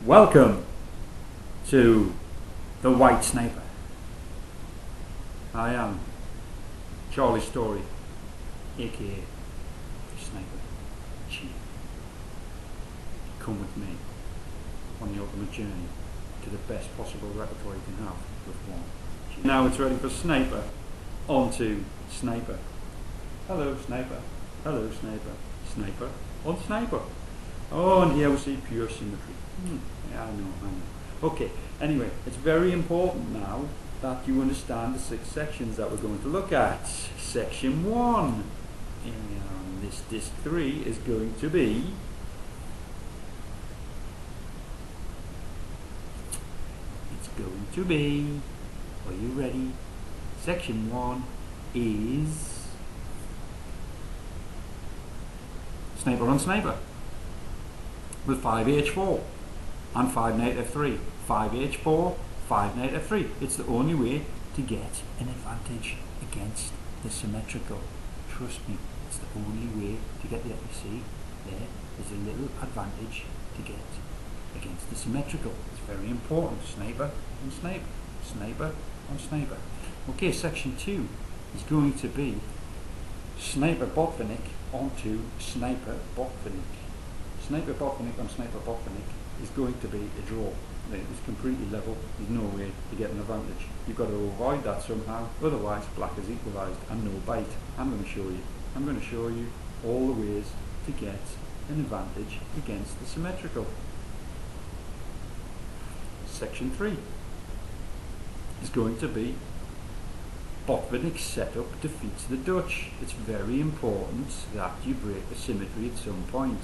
Welcome to the White Sniper. I am Charlie Storey, aka the Sniper Chief. Come with me on the ultimate journey to the best possible repertoire you can have with one. Now it's ready for Sniper onto Sniper. Hello Sniper, hello Sniper, Sniper on Sniper. Oh, and here we see pure symmetry. Yeah, I know. Okay, anyway, it's very important now that you understand the 6 sections that we're going to look at. Section 1, and this disc 3 is going to be are you ready? Section 1 is Sniper on Sniper with 5H4 and 5 knight F3. 5H4, 5 knight F3. It's the only way to get an advantage against the symmetrical. Trust me, it's the only way to get the, you see, there is a little advantage to get against the symmetrical. It's very important. Sniper on Sniper, Sniper on Sniper. Okay, section 2 is going to be Sniper Botvinnik onto Sniper Botvinnik. Sniper Botvinnik on Sniper Botvinnik is going to be a draw. It's completely level. There's no way to get an advantage. You've got to avoid that somehow. Otherwise, black is equalised and no bite. I'm going to show you. I'm going to show you all the ways to get an advantage against the symmetrical. Section 3 is going to be Botvinnik's setup defeats the Dutch. It's very important that you break the symmetry at some point.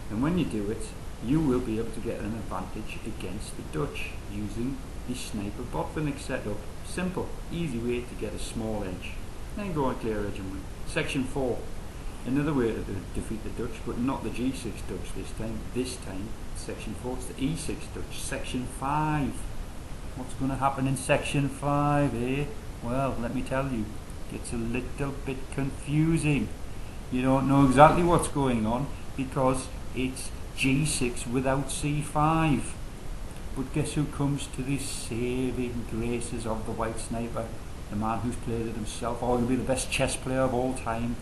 And when you do it, you will be able to get an advantage against the Dutch using the Sniper Botvinnik setup. Simple, easy way to get a small edge. Then go on clear edge and win. Section 4, another way to defeat the Dutch, but not the G6 Dutch this time. This time, section 4 is the E6 Dutch. Section 5. What's going to happen in section 5, eh? Well, let me tell you, it's a little bit confusing. You don't know exactly what's going on because it's G6 without C5. But guess who comes to the saving graces of the White Sniper? The man who's played it himself, arguably the best chess player of all time,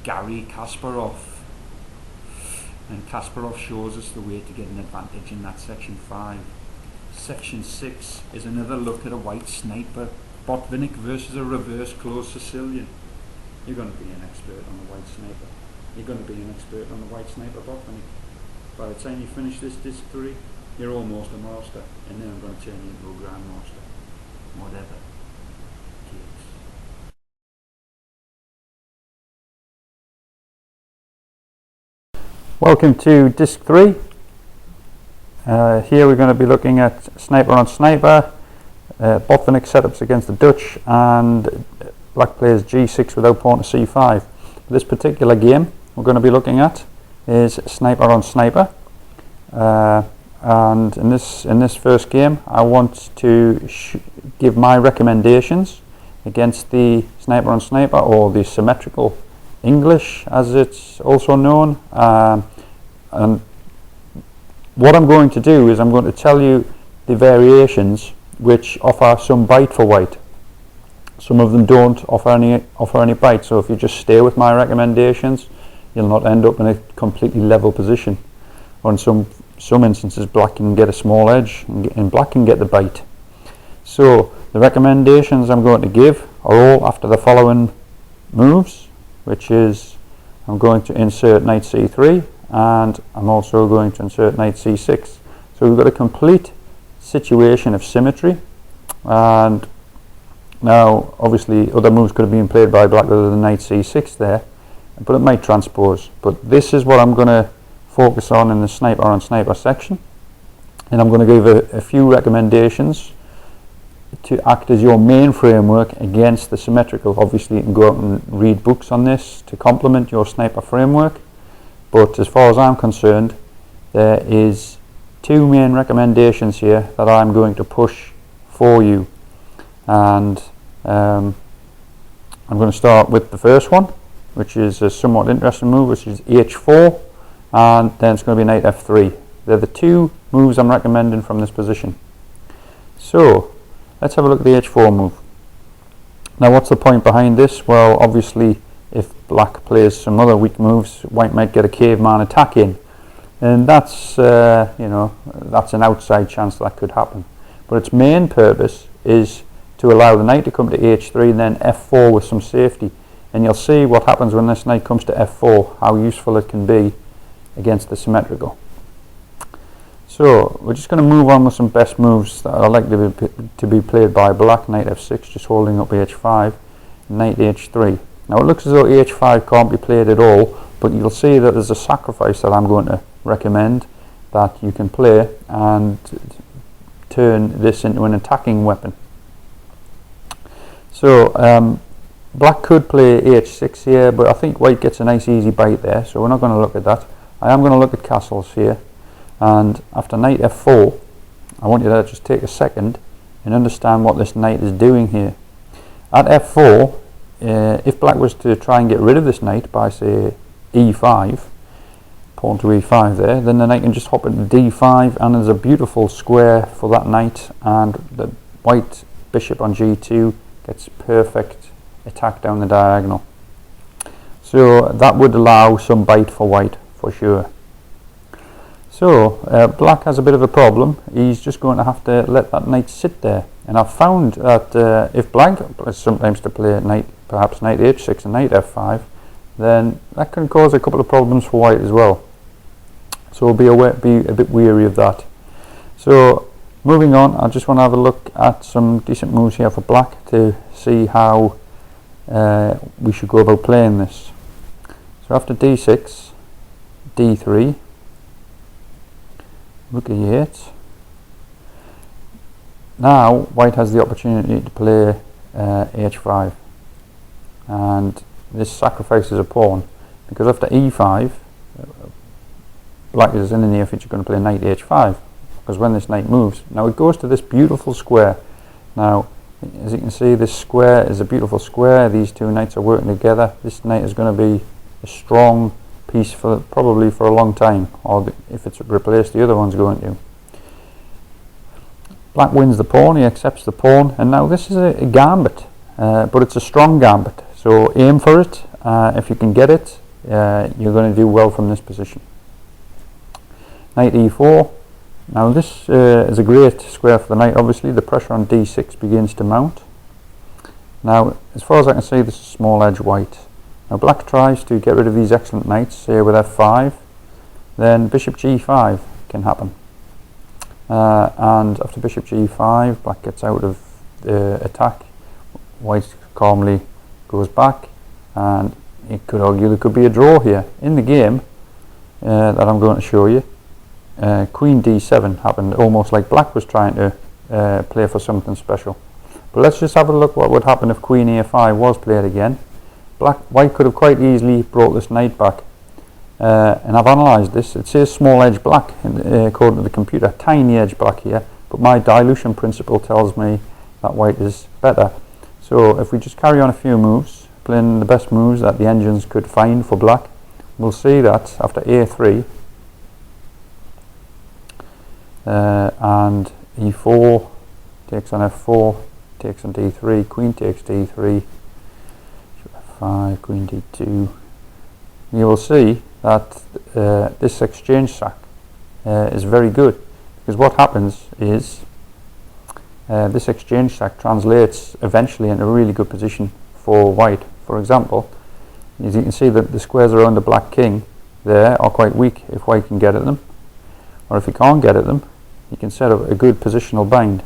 Garry Kasparov. And Kasparov shows us the way to get an advantage in that section 5. Section 6 is another look at a White Sniper Botvinnik versus a reverse closed Sicilian. You're going to be an expert on the White Sniper. You're going to be an expert on the White Sniper Botvinnik. By the time you finish this disc 3, you're almost a master, and then I'm going to turn you into a grandmaster. Whatever it takes. Welcome to disc 3. Here we're going to be looking at Sniper on Sniper, Botvinnik setups against the Dutch, and black plays G6 without pawn to C5. This particular game we're going to be looking at is Sniper on Sniper, and in this first game I want to give my recommendations against the Sniper on Sniper, or the symmetrical English as it's also known. And what I'm going to do is I'm going to tell you the variations which offer some bite for white. Some of them don't offer any bite, so if you just stay with my recommendations, you'll not end up in a completely level position. Or in some instances, black can get a small edge and black can get the bite. So the recommendations I'm going to give are all after the following moves, which is I'm going to insert knight c3, and I'm also going to insert knight c6. So we've got a complete situation of symmetry, and now obviously other moves could have been played by black other than knight c6 there, but it might transpose. But this is what I'm going to focus on in the Sniper on Sniper section, and I'm going to give a few recommendations to act as your main framework against the symmetrical. Obviously you can go out and read books on this to complement your Sniper framework, but as far as I'm concerned, there is 2 main recommendations here that I'm going to push for you, and I'm going to start with the first one, which is a somewhat interesting move, which is h4, and then it's going to be knight f3. They're the two moves I'm recommending from this position. So let's have a look at the h4 move. Now what's the point behind this? Well, obviously if black plays some other weak moves, white might get a caveman attack in, and that's that's an outside chance that could happen. But its main purpose is to allow the knight to come to h3 and then f4 with some safety, and you'll see what happens when this knight comes to f4, how useful it can be against the symmetrical. So we're just going to move on with some best moves that are likely to be played by black. Knight f6, just holding up h5, knight h3. Now it looks as though h5 can't be played at all, but you'll see that there's a sacrifice that I'm going to recommend that you can play and turn this into an attacking weapon. So black could play h6 here, but I think white gets a nice easy bite there, so we're not going to look at that. I am going to look at castles here, and after knight f4 I want you to just take a second and understand what this knight is doing here. At f4, if black was to try and get rid of this knight by, say, e5, pawn to e5 there, then the knight can just hop into d5, and there's a beautiful square for that knight, and the white bishop on g2 gets perfect attack down the diagonal. So that would allow some bite for white for sure. So black has a bit of a problem. He's just going to have to let that knight sit there, and I've found that if black is sometimes to play knight, perhaps knight h6 and knight f5, then that can cause a couple of problems for white as well. So be a bit wary of that. So moving on, I just want to have a look at some decent moves here for black to see how we should go about playing this. So after d6, d3, rook e8. Now white has the opportunity to play h5, and this sacrifices a pawn, because after e5 black is in the near future going to play knight h5, because when this knight moves, now it goes to this beautiful square. Now as you can see, this square is a beautiful square. These two knights are working together. This knight is going to be a strong piece for probably for a long time, or if it's replaced, the other one's going to. Black wins the pawn, he accepts the pawn, and now this is a gambit, but it's a strong gambit, so aim for it. If you can get it, you're going to do well from this position. Knight e4. Now this is a great square for the knight. Obviously the pressure on d6 begins to mount. Now as far as I can see, this is small edge white. Now black tries to get rid of these excellent knights, say with f5, then bishop g5 can happen. And after bishop g5, black gets out of the attack. White calmly goes back, and you could argue there could be a draw here. In the game that I'm going to show you, queen d7 happened, almost like black was trying to play for something special. But let's just have a look what would happen if queen a5 was played again. White could have quite easily brought this knight back, and I've analysed this. It says small edge black according to the computer, tiny edge black here, but my dilution principle tells me that white is better. So if we just carry on a few moves, playing the best moves that the engines could find for black, we'll see that after a3 and e4 takes on f4, takes on d3, queen takes d3, f5, queen d2, you will see that this exchange sack is very good, because what happens is this exchange sack translates eventually into a really good position for white. For example, as you can see that the squares around the black king there are quite weak if white can get at them, or if he can't get at them, he can set up a good positional bind,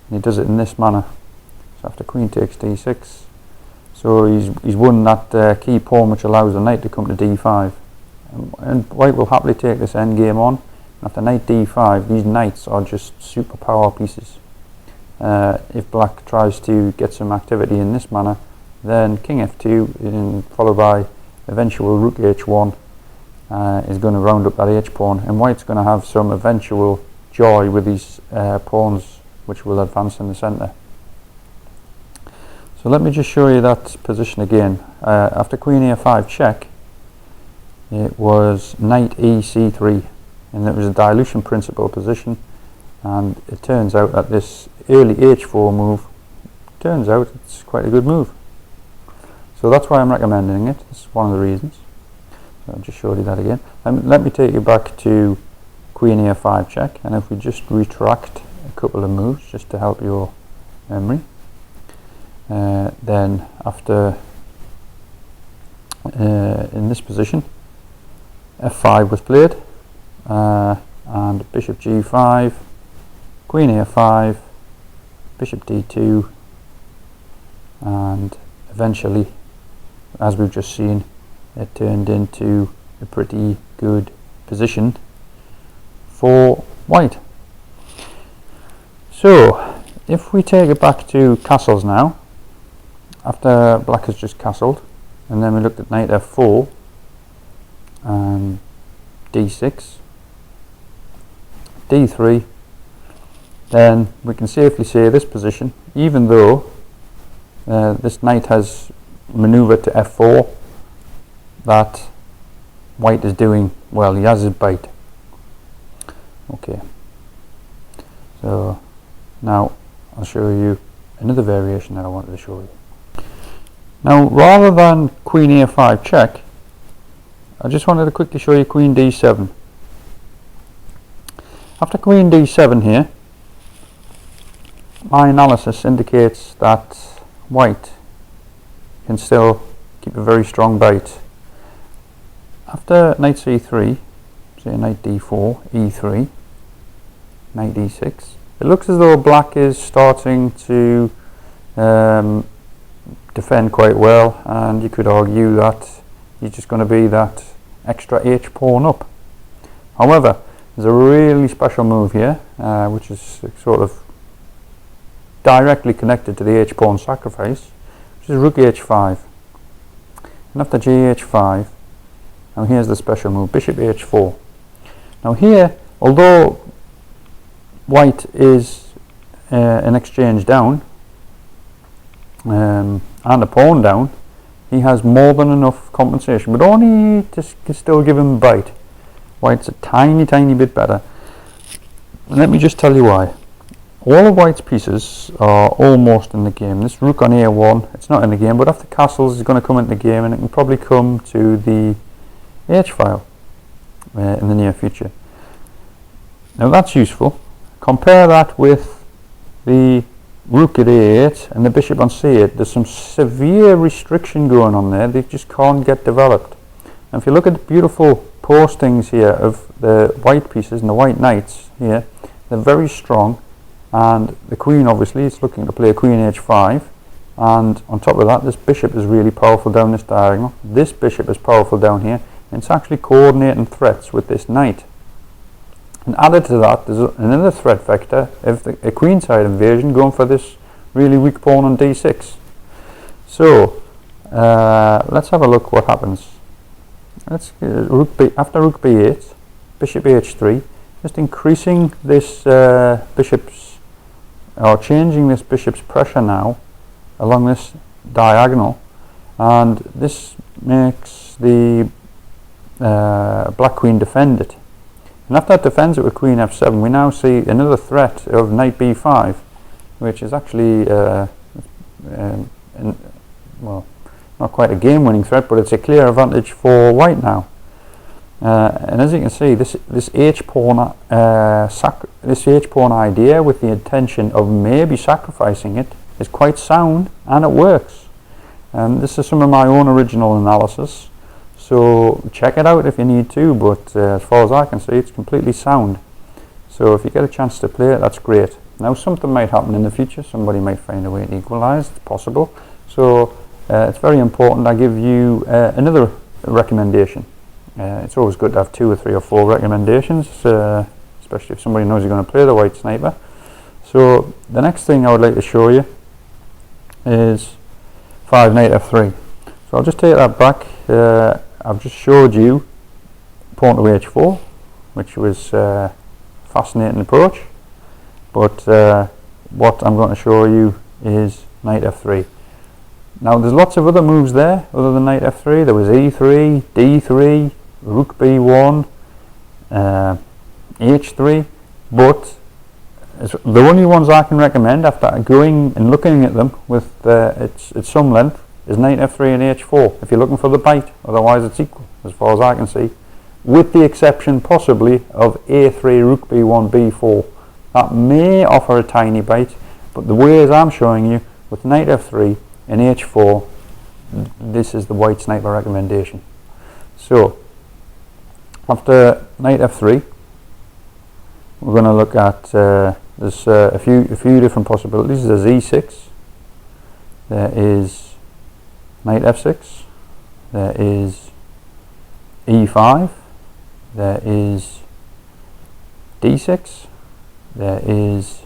and he does it in this manner. So after queen takes d6, so he's won that key pawn which allows the knight to come to d5, and white will happily take this endgame on. After knight d5, these knights are just super power pieces. If black tries to get some activity in this manner, then king f2 and followed by eventual rook h1 is going to round up that h-pawn, and white's going to have some eventual joy with these pawns which will advance in the centre. So let me just show you that position again. After queen a5 check, it was knight e c3, and it was a dilution principle position, and it turns out that this early h4 move, turns out it's quite a good move. So that's why I'm recommending it. This is one of the reasons. So I'll just show you that again. Let me take you back to Queen A5 check, and if we just retract a couple of moves just to help your memory, then after in this position F5 was played, and bishop G5, Queen A5, bishop D2, and eventually, as we've just seen, it turned into a pretty good position for white. So if we take it back to castles now, after black has just castled, and then we looked at knight F4 and D6, D3, then we can safely say this position, even though this knight has maneuvered to F4, that white is doing well. He has his bite. Okay, so now I'll show you another variation that I wanted to show you. Now, rather than Queen A5 check, I just wanted to quickly show you Queen D7. After Queen D7 here, my analysis indicates that white can still keep a very strong bite. After knight C3, say knight D4, E3, knight D6, it looks as though black is starting to defend quite well, and you could argue that he's just going to be that extra H pawn up. However, there's a really special move here, which is sort of directly connected to the H pawn sacrifice, which is rook H5. And after Gh5, now here's the special move, bishop H4. Now here, although white is an exchange down and a pawn down, he has more than enough compensation, but only to still give him a bite. White's a tiny bit better. And let me just tell you why. All of white's pieces are almost in the game. This rook on A1, it's not in the game, but after castles is going to come into the game, and it can probably come to the H file in the near future. Now that's useful. Compare that with the rook at A8 and the bishop on C8. There's some severe restriction going on there. They just can't get developed. And if you look at the beautiful postings here of the white pieces and the white knights here, they're very strong, and the queen obviously is looking to play Queen H5, and on top of that this bishop is really powerful down this diagonal. This bishop is powerful down here, and it's actually coordinating threats with this knight. And added to that, there's another threat vector of a queenside invasion going for this really weak pawn on D6. So let's have a look what happens. Let's after rook B8, bishop H3, just increasing this bishop's, or changing this bishop's pressure now along this diagonal, and this makes the black queen defend it. And after it defends it with Queen F7, we now see another threat of Knight B5, which is actually, well, not quite a game-winning threat, but it's a clear advantage for white now. And as you can see, this H pawn idea with the intention of maybe sacrificing it is quite sound, and it works. This is some of my own original analysis. So check it out if you need to, but as far as I can see, it's completely sound. So if you get a chance to play it, that's great. Now something might happen in the future, somebody might find a way to equalise, it's possible. So it's very important I give you another recommendation. It's always good to have 2 or 3 or 4 recommendations, especially if somebody knows you're going to play the white sniper. So the next thing I would like to show you is 5 knight F3. So I'll just take that back. I've just showed you pawn to H4, which was a fascinating approach, but what I'm going to show you is knight F3. Now there's lots of other moves there other than knight F3. There was E3, D3, rook B1, h3, but the only ones I can recommend after going and looking at them with its some length is knight f3 and h4 if you're looking for the bite. Otherwise it's equal as far as I can see, with the exception possibly of a3, rook b1, b4. That may offer a tiny bite, but the way as I'm showing you with knight f3 and h4, this is the white sniper recommendation. So after knight f3, we're going to look at there's a few different possibilities. There's e6, there is knight f6, there is e5, there is d6, there is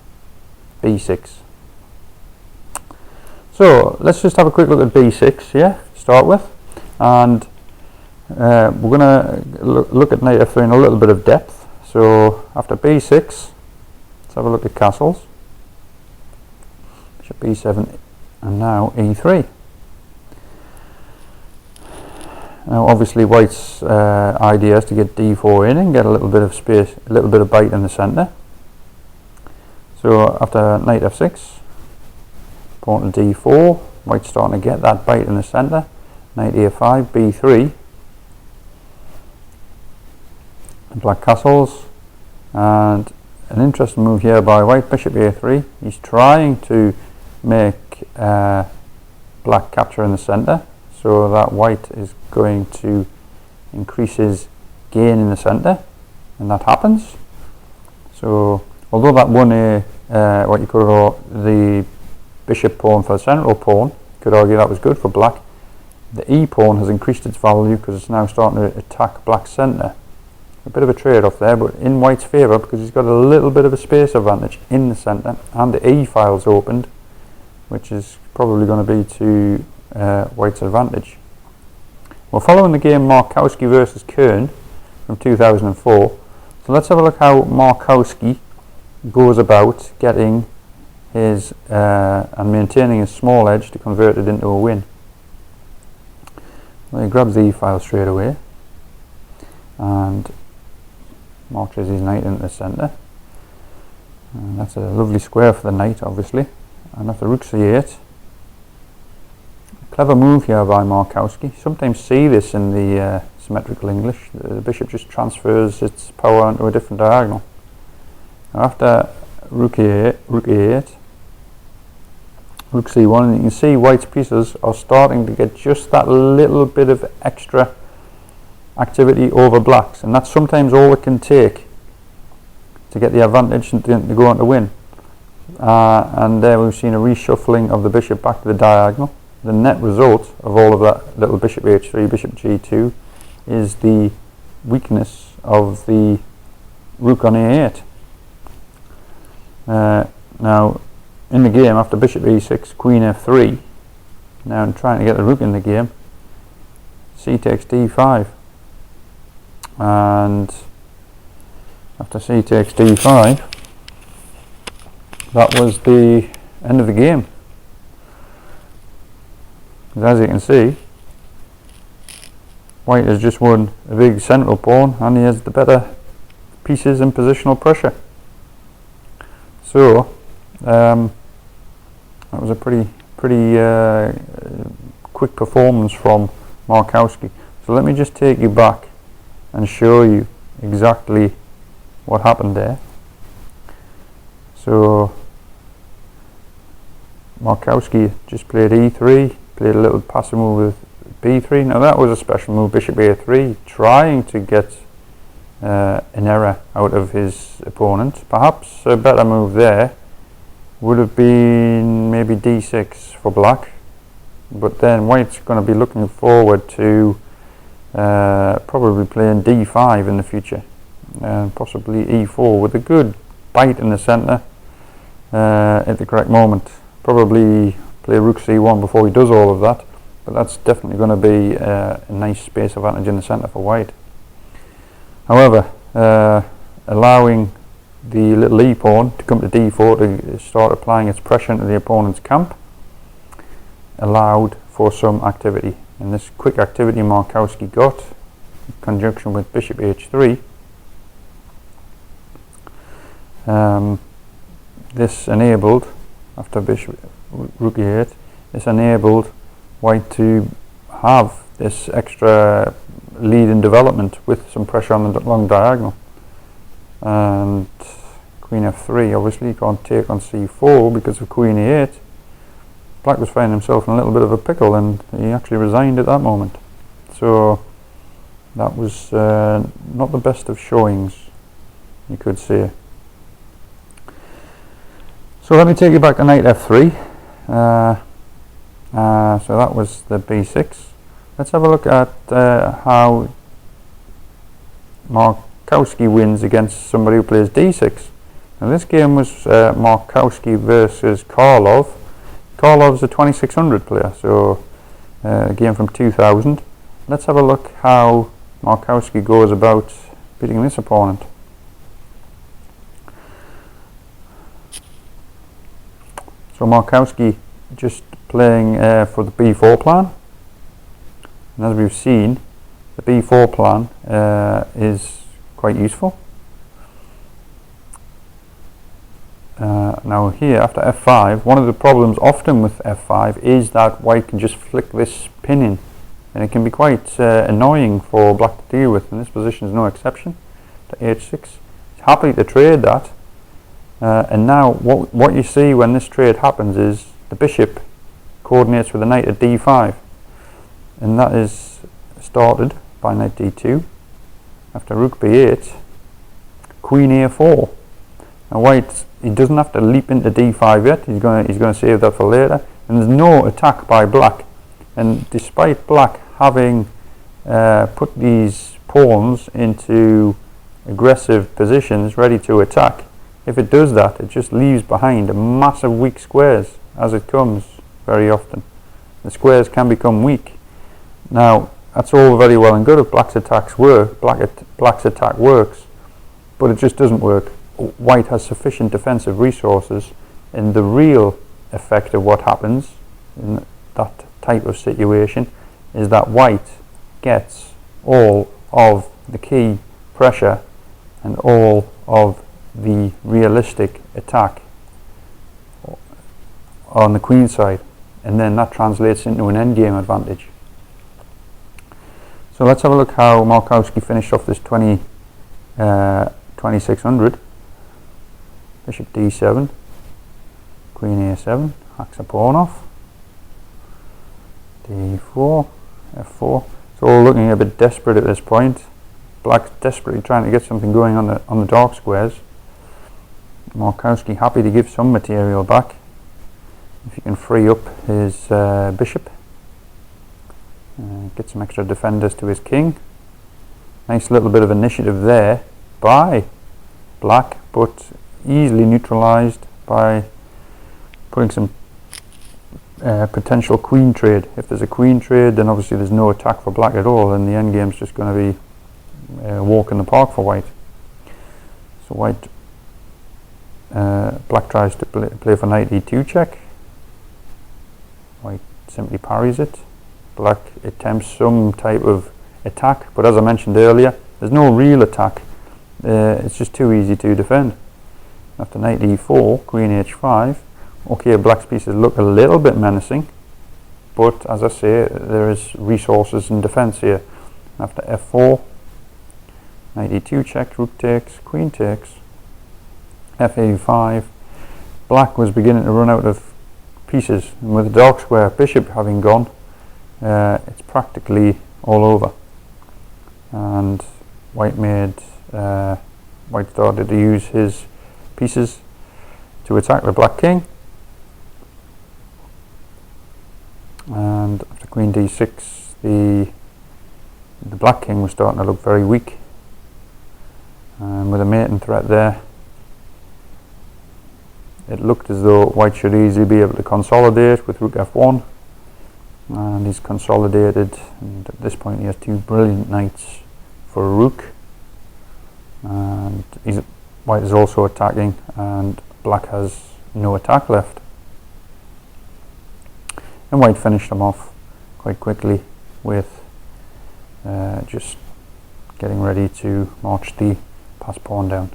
b6. So let's just have a quick look at b6 here to start with, and we're going to look at knight f3 in a little bit of depth. So after b6, let's have a look at castles. Bishop b7 and now e3. Now obviously white's idea is to get d4 in and get a little bit of space, a little bit of bite in the centre. So after knight f6, pawn to d4, white's starting to get that bite in the centre. Knight a5, b3, and black castles, and an interesting move here by white, bishop a3. He's trying to make black capture in the centre, so that white is going to increase his gain in the centre, and that happens. So although that won what you could call the bishop pawn for the central pawn, you could argue that was good for black. The e pawn has increased its value because it's now starting to attack black's centre. A bit of a trade-off there, but in white's favour because he's got a little bit of a space advantage in the centre, and the e file's opened, which is probably going to be to white's advantage. We're following the game Markowski versus Kern from 2004, so let's have a look how Markowski goes about getting his and maintaining his small edge to convert it into a win. Well, he grabs the e file straight away and marches his knight into the centre, and that's a lovely square for the knight obviously. And after rook c8, clever move here by Markowski. Sometimes see this in the symmetrical English, the bishop just transfers its power onto a different diagonal. Now after rook a8, rook c1, and you can see white's pieces are starting to get just that little bit of extra activity over blacks, and that's sometimes all it can take to get the advantage and to go on to win. And there we've seen a reshuffling of the bishop back to the diagonal. The net result of all of that little bishop h3, bishop g2 is the weakness of the rook on a8. Now in the game after bishop e6, queen f3, now I'm trying to get the rook in the game, c takes d5, and after c takes d5, that was the end of the game. As you can see, white has just won a big central pawn, and he has the better pieces in positional pressure. So that was a pretty quick performance from Markowski. So let me just take you back and show you exactly what happened there. So Markowski just played e3, played a little passive move with b3. Now that was a special move, bishop a3, trying to get an error out of his opponent. Perhaps a better move there would have been maybe d6 for black, but then white's going to be looking forward to probably playing d5 in the future, and possibly e4 with a good bite in the centre at the correct moment. Probably play rook c1 before he does all of that, but that's definitely going to be a nice space advantage in the centre for white. However, allowing the little e pawn to come to d4 to start applying its pressure into the opponent's camp allowed for some activity, and this quick activity Markowski got in conjunction with bishop h3 this enabled, after bishop rook e8, this enabled white to have this extra lead in development with some pressure on the long diagonal. And queen f3, obviously you can't take on c4 because of queen e8. Black was finding himself in a little bit of a pickle, and he actually resigned at that moment. So that was not the best of showings, you could say. So let me take you back to knight f3. So that was the b6. Let's have a look at how Markowski wins against somebody who plays d6. Now this game was Markowski versus Karlov. Karlov's a 2600 player, so a game from 2000. Let's have a look how Markowski goes about beating this opponent. So Markowski just playing for the b4 plan, and as we've seen, the b4 plan is quite useful. Now here, after f5, one of the problems often with f5 is that white can just flick this pin in, and it can be quite annoying for black to deal with, and this position is no exception to h6. He's happy to trade that, and now what you see when this trade happens is the bishop coordinates with the knight at d5, and that is started by knight d2. After rook b8, queen a4. Now white, he doesn't have to leap into d5 yet. He's going to save that for later. And there's no attack by black. And despite black having put these pawns into aggressive positions, ready to attack, if it does that, it just leaves behind a massive weak squares as it comes very often. The squares can become weak. Now that's all very well and good if black's attacks work. Black's attack works, but it just doesn't work. White has sufficient defensive resources, and the real effect of what happens in that type of situation is that white gets all of the key pressure and all of the realistic attack on the queen side, and then that translates into an endgame advantage. So let's have a look how Markowski finished off this 2600. Bishop d7, queen a7, hacks a pawn off, d4, f4. It's all looking a bit desperate at this point. Black's desperately trying to get something going on the dark squares. Markowski happy to give some material back if he can free up his bishop, get some extra defenders to his king. Nice little bit of initiative there by black, but easily neutralized by putting some potential queen trade. If there's a queen trade, then obviously there's no attack for black at all, and the endgame's just going to be a walk in the park for white. So white, black tries to play for knight e2 check. White simply parries it. Black attempts some type of attack, but as I mentioned earlier, there's no real attack. It's just too easy to defend. After knight e4, queen h5. Okay, black's pieces look a little bit menacing, but as I say, there is resources in defense here. After f4, knight e2 check, rook takes, queen takes, f85. Black was beginning to run out of pieces, and with the dark square bishop having gone, it's practically all over. And white started to use his pieces to attack the black king, and after queen d6, the black king was starting to look very weak, and with a mating threat there, it looked as though white should easily be able to consolidate with rook f1, and he's consolidated, and at this point he has two brilliant knights for a rook, and white is also attacking, and black has no attack left. And white finished him off quite quickly with just getting ready to march the pass pawn down.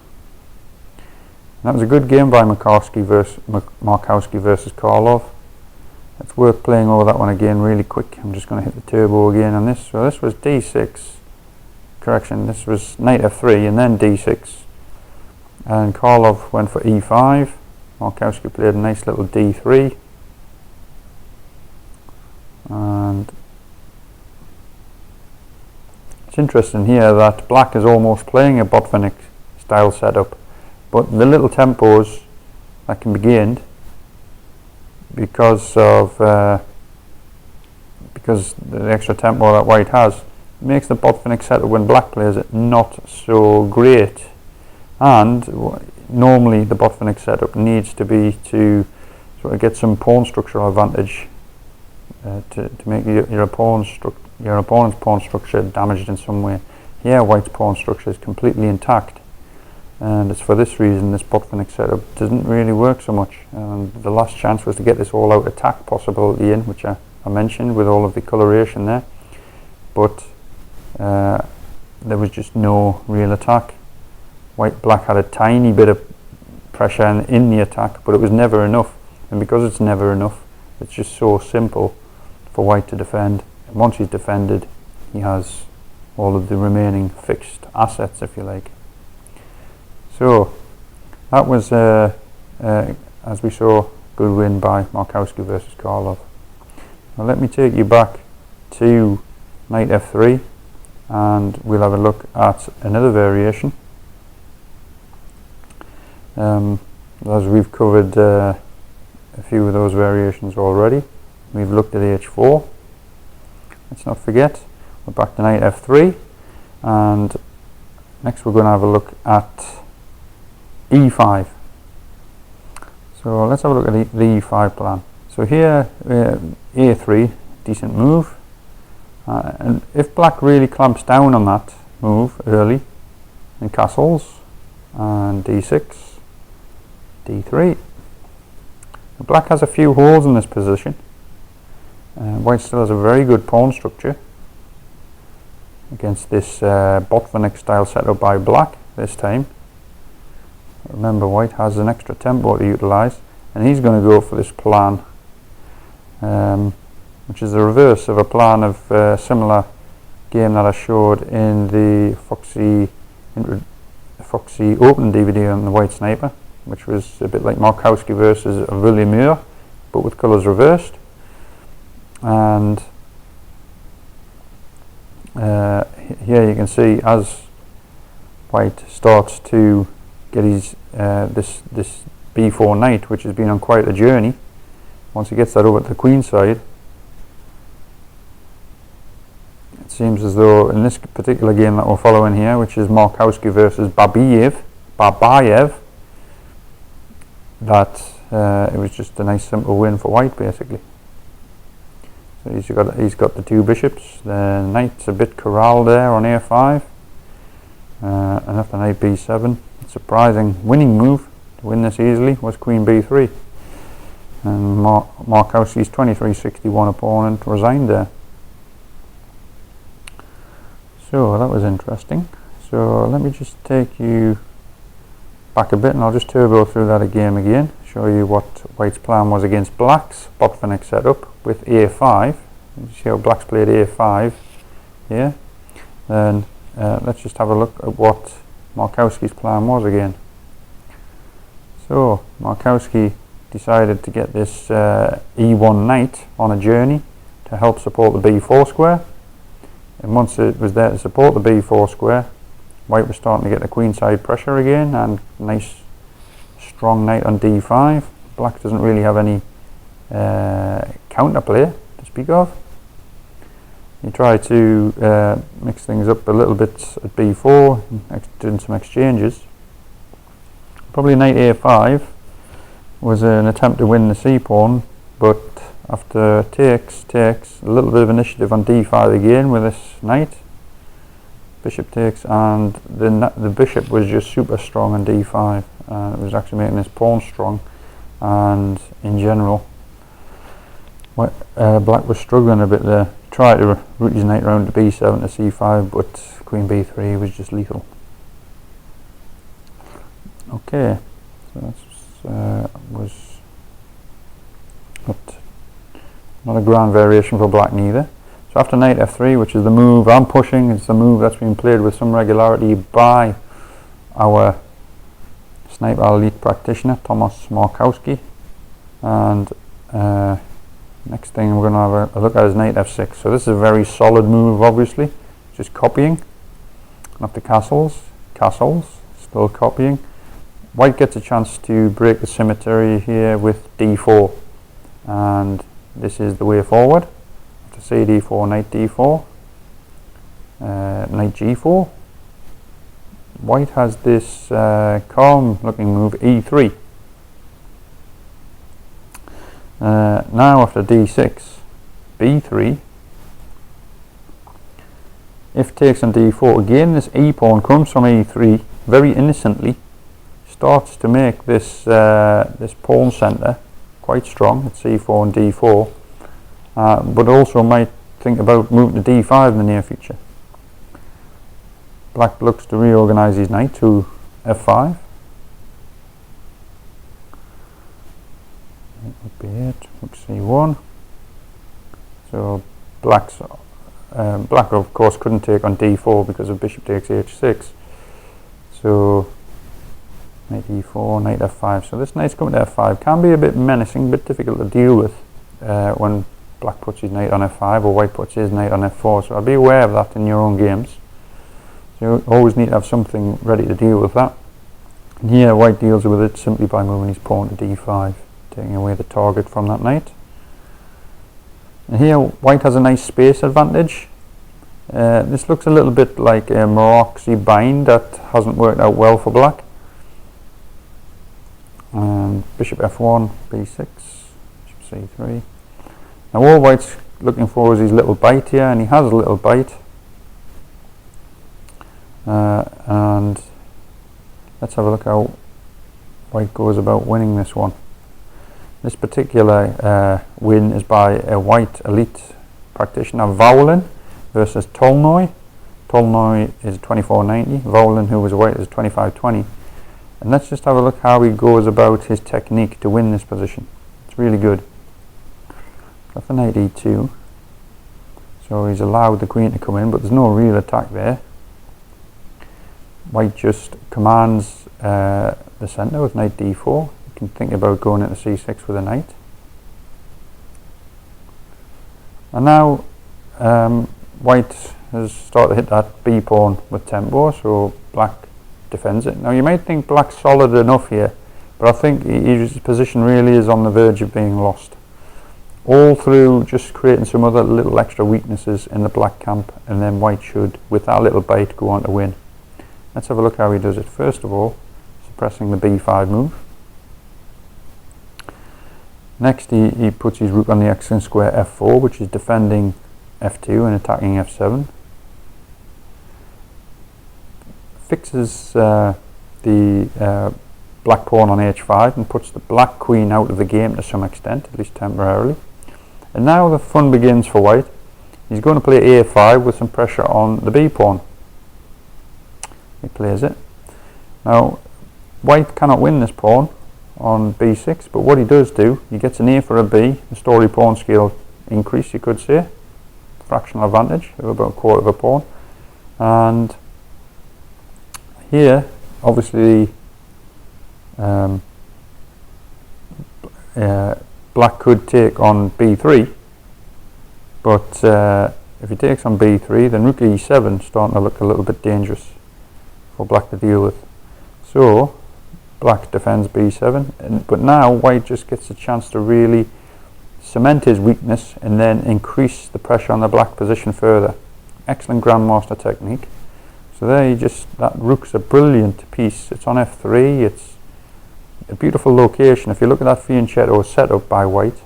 That was a good game by Markowski versus Karlov. It's worth playing over that one again really quick. I'm just going to hit the turbo again on this. So this was d6, correction, this was knight f3 and then d6. And Karlov went for e5. Markowski played a nice little d3. And it's interesting here that black is almost playing a Botvinnik style setup, but the little tempos that can be gained because of the extra tempo that white has makes the Botvinnik setup when black plays it not so great. And normally the Botvinnik setup needs to be to sort of get some pawn structural advantage to make your opponent's pawn structure damaged in some way. Here white's pawn structure is completely intact, and it's for this reason this Botvinnik setup doesn't really work so much. And the last chance was to get this all out attack possibility in, which I mentioned with all of the coloration there, but there was just no real attack. Black had a tiny bit of pressure in the attack, but it was never enough, and because it's never enough, it's just so simple for white to defend. And once he's defended, he has all of the remaining fixed assets, if you like. So that was, as we saw, good win by Markowski versus Karlov. Now let me take you back to knight f3, and we'll have a look at another variation. As we've covered a few of those variations already. We've looked at h4. Let's not forget, we're back to knight f3, and next we're going to have a look at e5. So let's have a look at the e5 plan. So here a3, decent move, and if black really clamps down on that move early, then castles, and d6, d3. Black has a few holes in this position. White still has a very good pawn structure against this Botvinnik style setup by black this time. Remember, white has an extra tempo to utilise, and he's going to go for this plan, which is the reverse of a plan of a similar game that I showed in the Foxy Open DVD on the White Sniper, which was a bit like Markowski versus Villemur, but with colours reversed. And here you can see as white starts to get his this b4 knight, which has been on quite a journey. Once he gets that over to the queen side, it seems as though in this particular game that we're following here, which is Markowski versus Babayev, that it was just a nice simple win for white basically. So he's got the two bishops. The knight's a bit corralled there on a5, and after knight b7, a surprising winning move to win this easily was queen b3, and Markowski's 2361 opponent resigned there. So that was interesting. So let me just take you back a bit, and I'll just turbo through that again, show you what white's plan was against black's Botvinnik setup with a5. You see how black's played a5 here. Then let's just have a look at what Markowski's plan was again. So Markowski decided to get this e1 knight on a journey to help support the b4 square, and once it was there to support the b4 square, white was starting to get the queenside pressure again, and nice strong knight on d5. Black doesn't really have any counterplay to speak of. He tried to mix things up a little bit at b4, doing some exchanges. Probably knight a5 was an attempt to win the c-pawn, but after takes, a little bit of initiative on d5 again with this knight. Bishop takes, and the bishop was just super strong on d5, and it was actually making this pawn strong, and in general black was struggling a bit there. Tried to route his knight around to b7 to c5, but queen b3 was just lethal. Okay, So that was not a grand variation for black neither. So after knight f3, which is the move I'm pushing, it's the move that's been played with some regularity by our sniper elite practitioner Tomasz Markowski. And next thing we're going to have a look at is knight f6. So this is a very solid move, obviously, just copying. Not the castles, still copying. White gets a chance to break the symmetry here with d4, and this is the way forward. To c d4, knight d4, knight g4. White has this calm looking move e3. Now after d6, b3. If takes on d4 again, this e pawn comes from e3 very innocently, starts to make this this pawn center quite strong at c4 and d4, but also might think about moving to d5 in the near future. Black looks to reorganize his knight to f5. That would be it. Rook c1. So black of course couldn't take on d4 because of bishop takes h6. So knight e4, knight f5. So this knight's coming to f5 can be a bit menacing, a bit difficult to deal with when black puts his knight on f5 or white puts his knight on f4. So I'll be aware of that in your own games. So you always need to have something ready to deal with that. And here white deals with it simply by moving his pawn to d5, taking away the target from that knight. And here white has a nice space advantage. This looks a little bit like a Maroczy bind that hasn't worked out well for black. Bishop f1, b6, bishop c3. Now all white's looking for is his little bite here, and he has a little bite. And let's have a look how white goes about winning this one. This particular win is by a white elite practitioner, Vowlin, versus Tolnoy. Tolnoy is 2490, Vowlin, who was white, is 2520. And let's just have a look how he goes about his technique to win this position. It's really good. Got the knight e2. So he's allowed the queen to come in, but there's no real attack there. White just commands the centre with knight d4. You can think about going into c6 with a knight. And now white has started to hit that b pawn with tempo, so black defends it. Now you might think black's solid enough here, but I think his position really is on the verge of being lost. All through just creating some other little extra weaknesses in the black camp, and then white should, with that little bite, go on to win. Let's have a look how he does it. First of all, suppressing the b5 move. Next he puts his rook on the excellent square f4, which is defending f2 and attacking f7. Fixes the black pawn on h5 and puts the black queen out of the game to some extent, at least temporarily. And now the fun begins for white. He's going to play a5 with some pressure on the b pawn. He plays it. Now white cannot win this pawn on b6, but what he does do, he gets an a for a b, the Storey pawn scale increase, you could say, fractional advantage of about a quarter of a pawn. And here obviously black could take on b3, but if he takes on b3, then rook e7 starting to look a little bit dangerous for black to deal with. So black defends b7, but now white just gets a chance to really cement his weakness and then increase the pressure on the black position further. Excellent grandmaster technique. So there that rook's a brilliant piece. It's on f3, it's a beautiful location. If you look at that fianchetto setup by white,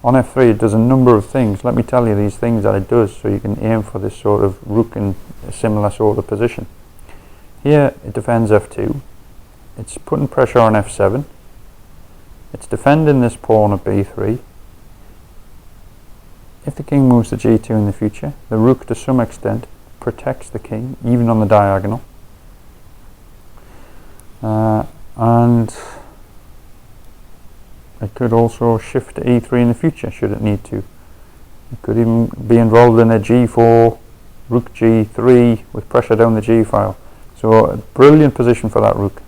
on f3 it does a number of things. Let me tell you these things that it does so you can aim for this sort of rook in a similar sort of position. Here it defends f2, it's putting pressure on f7, it's defending this pawn at b3. If the king moves to g2 in the future, the rook to some extent protects the king, even on the diagonal. and it could also shift to e3 in the future should it need to. It could even be involved in a g4, rook g3 with pressure down the g file. So a brilliant position for that rook.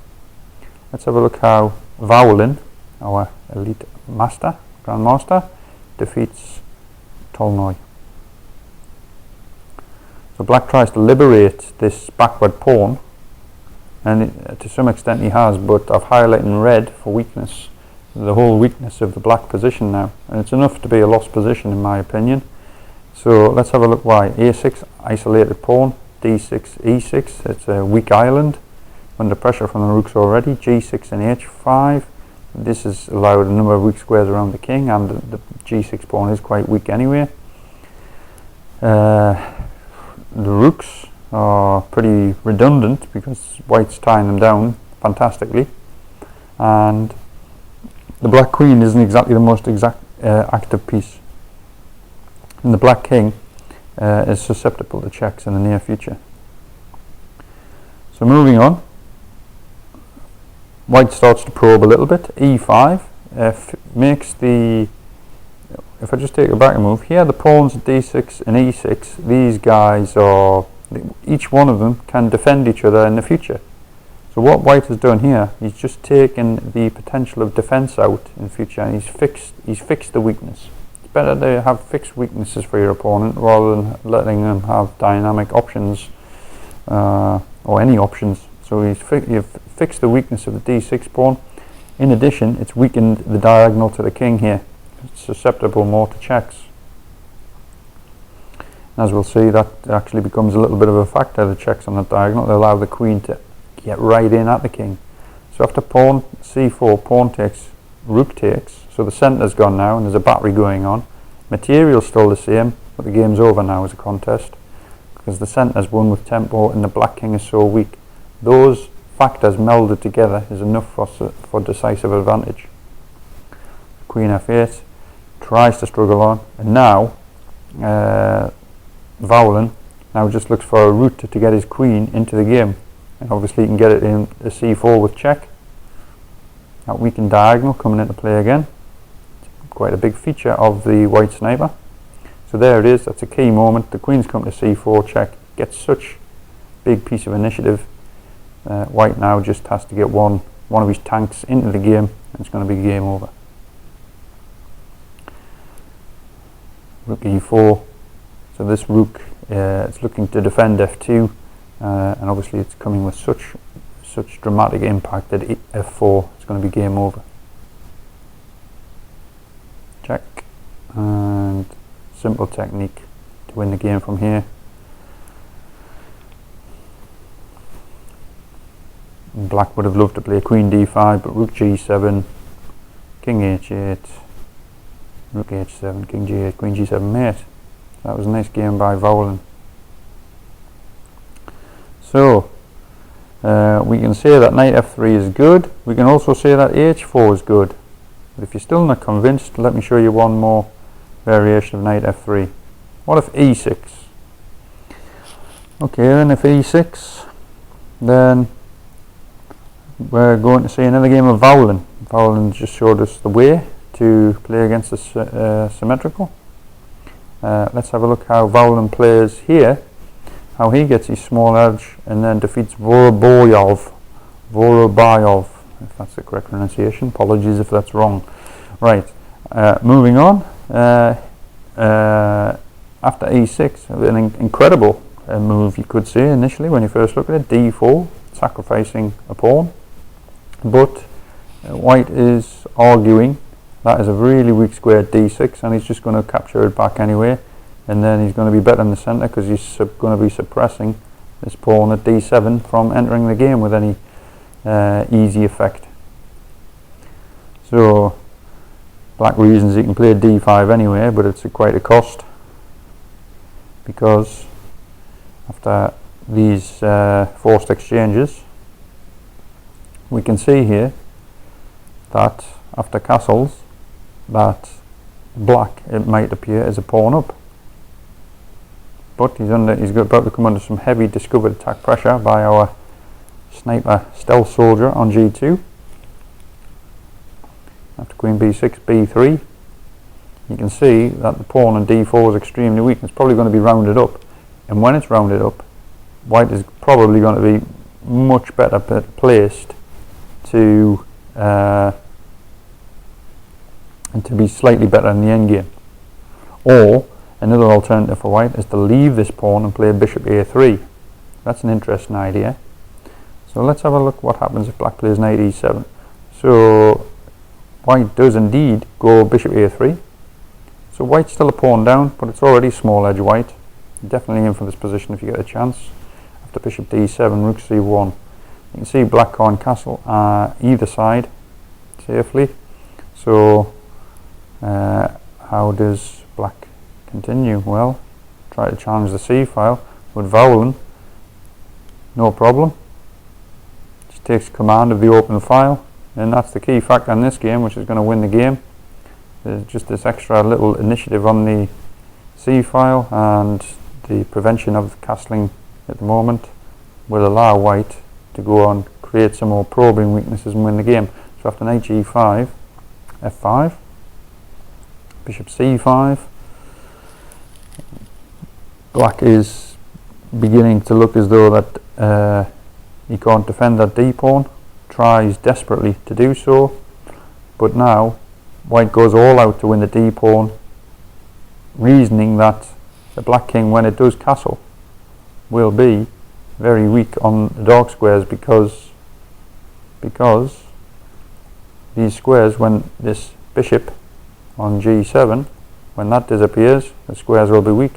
Let's have a look how Vowlin, our elite grandmaster, defeats Tolnoy. So black tries to liberate this backward pawn, and to some extent he has, but I've highlighted in red for weakness, the whole weakness of the black position now, and it's enough to be a lost position in my opinion. So let's have a look why. a6, isolated pawn, d6, e6, it's a weak island, under pressure from the rooks already, g6 and h5. This has allowed a number of weak squares around the king, and the g6 pawn is quite weak anyway. The rooks are pretty redundant because white's tying them down fantastically, and the black queen isn't exactly the most active piece, and the black king is susceptible to checks in the near future. So moving on, white starts to probe a little bit. e5 makes the, if I just take a back move here, the pawns at d6 and e6, these guys are, each one of them can defend each other in the future. So what white has done here, he's just taken the potential of defense out in future, and he's fixed the weakness. It's better to have fixed weaknesses for your opponent rather than letting them have dynamic options or any options. So you've fixed the weakness of the d6 pawn. In addition, it's weakened the diagonal to the king here. It's susceptible more to checks. As we'll see, that actually becomes a little bit of a factor, the checks on the diagonal. They allow the queen to get right in at the king. So after pawn c4, pawn takes, rook takes, so the centre's gone now and there's a battery going on. Material's still the same, but the game's over now as a contest because the centre's won with tempo and the black king is so weak. Those factors melded together is enough for decisive advantage. Queen f8 tries to struggle on, and now Vowlin now just looks for a route to get his queen into the game, and obviously he can get it in a c4 with check. That weakened diagonal coming into play again. It's quite a big feature of the white sniper. So there it is, that's a key moment. The queen's come to c4 check, gets such big piece of initiative. White now just has to get one of his tanks into the game, and it's going to be game over. Rook e4. So this rook, it's looking to defend f2, and obviously it's coming with such dramatic impact that f4 is going to be game over. Check, and simple technique to win the game from here. Black would have loved to play queen d5, but rook g7, king h8, rook h7, king g8, queen g7 mate. That was a nice game by Vowlin. So we can say that knight f3 is good. We can also say that h4 is good. But if you're still not convinced, let me show you one more variation of knight f3. What if e6? Okay, then if e6, then we're going to see another game of Vowlin. Vowlin just showed us the way to play against the symmetrical. Let's have a look how Vowlin plays here, how he gets his small edge and then defeats Vorobayov, if that's the correct pronunciation. Apologies if that's wrong. Right, moving on. After e6, an incredible move you could see initially when you first look at it, d4, sacrificing a pawn. But white is arguing that is a really weak square d6, and he's just going to capture it back anyway, and then he's going to be better in the centre because he's going to be suppressing this pawn at d7 from entering the game with any easy effect. So black reasons he can play d5 anyway, but it's quite a cost, because after these forced exchanges we can see here that after castles that black, it might appear, as a pawn up, but he's about to come under some heavy discovered attack pressure by our sniper stealth soldier on g2. after queen b6, b3. You can see that the pawn on d4 is extremely weak. It's probably going to be rounded up, and when it's rounded up, white is probably going to be much better placed to and to be slightly better in the endgame. Or another alternative for white is to leave this pawn and play bishop a3. That's an interesting idea. So let's have a look what happens if black plays knight e7. So white does indeed go bishop a3. So white's still a pawn down, but it's already small edge white. Definitely in for this position if you get a chance. After bishop d7, rook c1. You can see black can't castle either side safely. So how does black continue? Well, try to challenge the c file with Vowlin. No problem. Just takes command of the open file, and that's the key factor in this game, which is going to win the game. There's just this extra little initiative on the c file, and the prevention of castling at the moment will allow white to go on, create some more probing weaknesses and win the game. So after knight g5, f5, bishop c5, black is beginning to look as though that he can't defend that d pawn, tries desperately to do so, but now white goes all out to win the d pawn, reasoning that the black king, when it does castle, will be very weak on the dark squares because these squares, when this bishop on g7, when that disappears, the squares will be weak.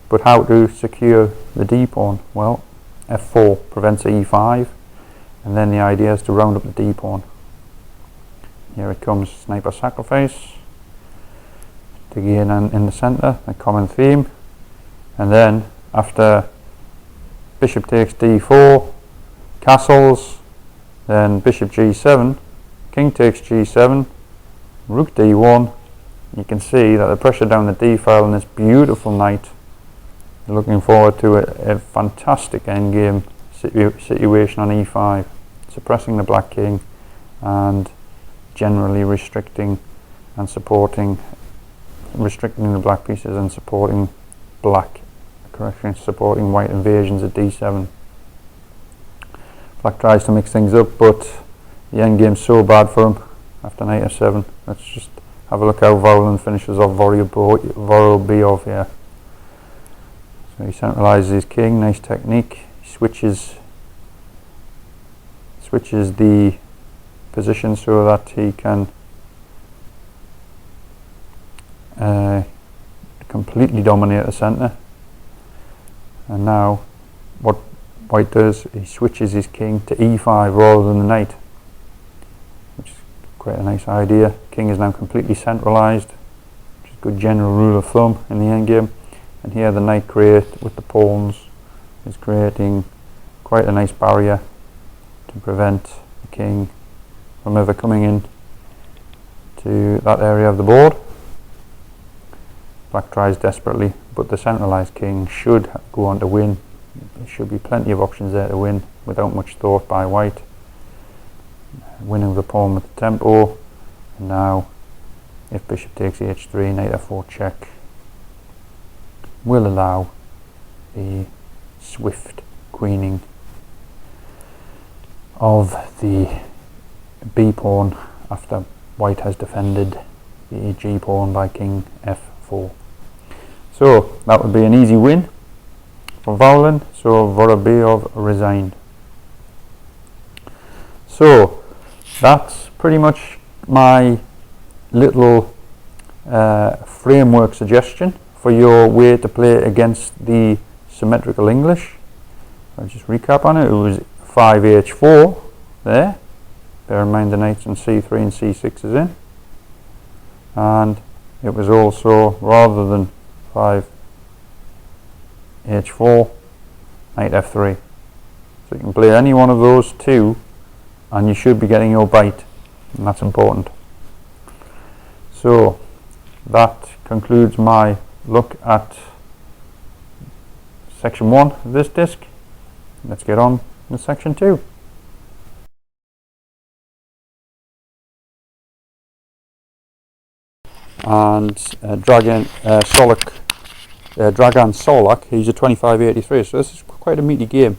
But how to secure the d pawn? Well, f4 prevents e5, and then the idea is to round up the d pawn. Here it comes, sniper sacrifice to gain in the center, a common theme. And then after bishop takes d4, castles, then bishop g7, king takes g7, rook d1. You can see that the pressure down the d file in this beautiful knight. Looking forward to a fantastic endgame situation on e5, suppressing the black king and generally restricting and supporting, restricting the black pieces and supporting supporting white invasions at d7. Black tries to mix things up, but the endgame's so bad for him after knight f7. Let's just have a look how Vowlin finishes off Vorobyov here. So he centralizes his king, nice technique. He switches the position so that he can completely dominate the center. And now what white does, he switches his king to e5 rather than the knight, which is quite a nice idea. King is now completely centralized, which is a good general rule of thumb in the endgame. And here the knight with the pawns is creating quite a nice barrier to prevent the king from ever coming in to that area of the board. Black tries desperately, but the centralized king should go on to win. There should be plenty of options there to win without much thought by white. Winning the pawn with the tempo. And now if bishop takes h3, knight f4 check will allow the swift queening of the b pawn after white has defended the g pawn by king f4. So that would be an easy win for Vowlin. So Vorobyov resigned. So that's pretty much my little framework suggestion for your way to play against the symmetrical English. I'll just recap on it. It was 5h4 there. Bear in mind the knights on c3 and c6 is in. And it was also, rather than 5h4, knight f3. So you can play any one of those two and you should be getting your bite, and that's important. So that concludes my look at section 1 of this disc. Let's get on with section 2. and Dragan Solak, he's a 2583. So this is quite a meaty game.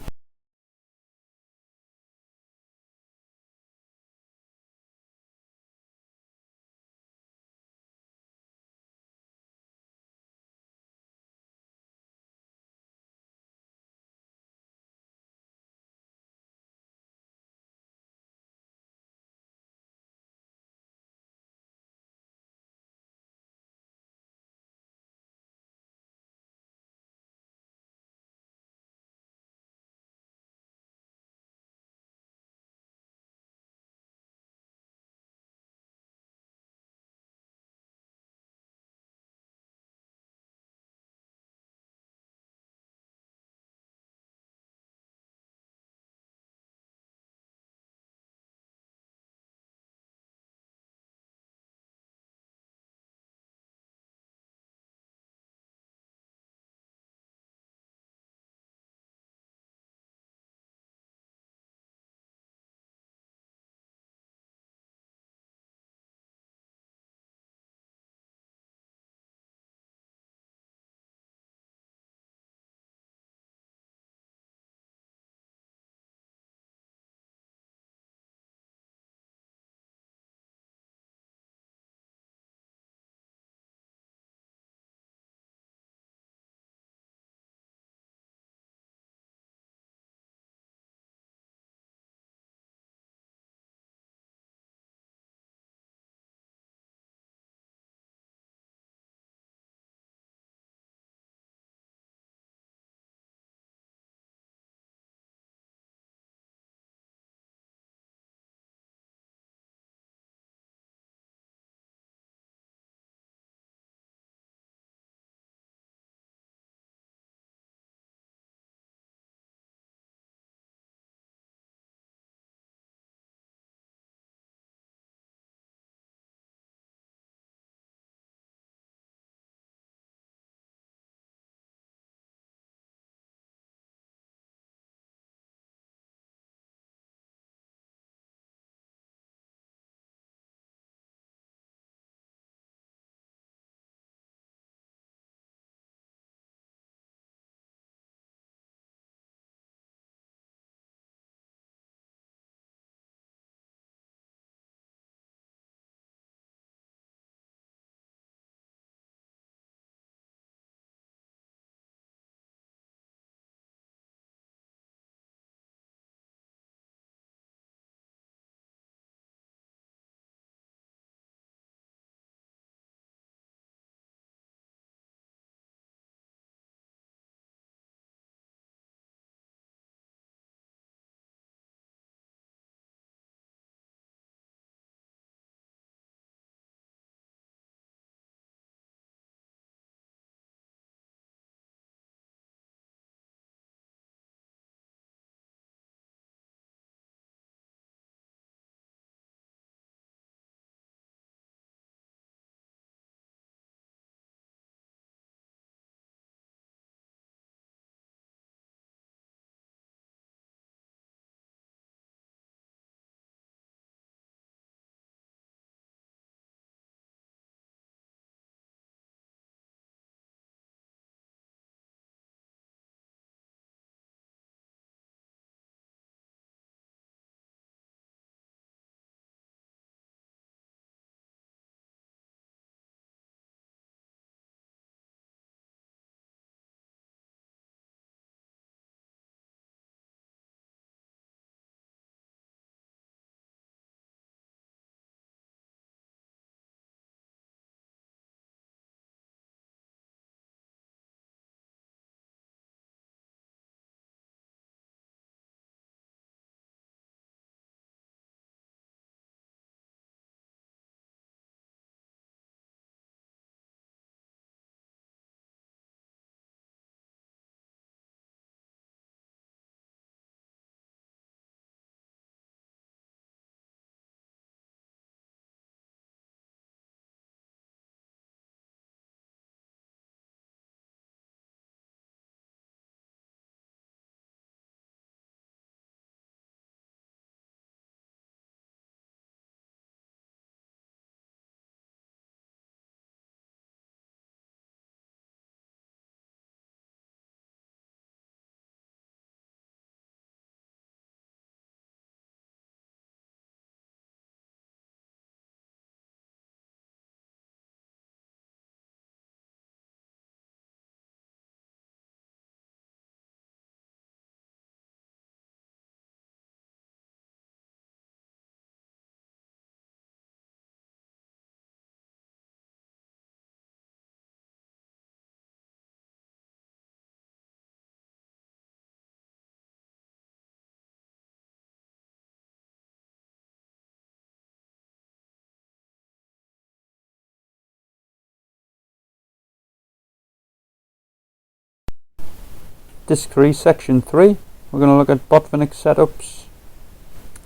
Disc 3, Section 3. We're going to look at Botvinnik setups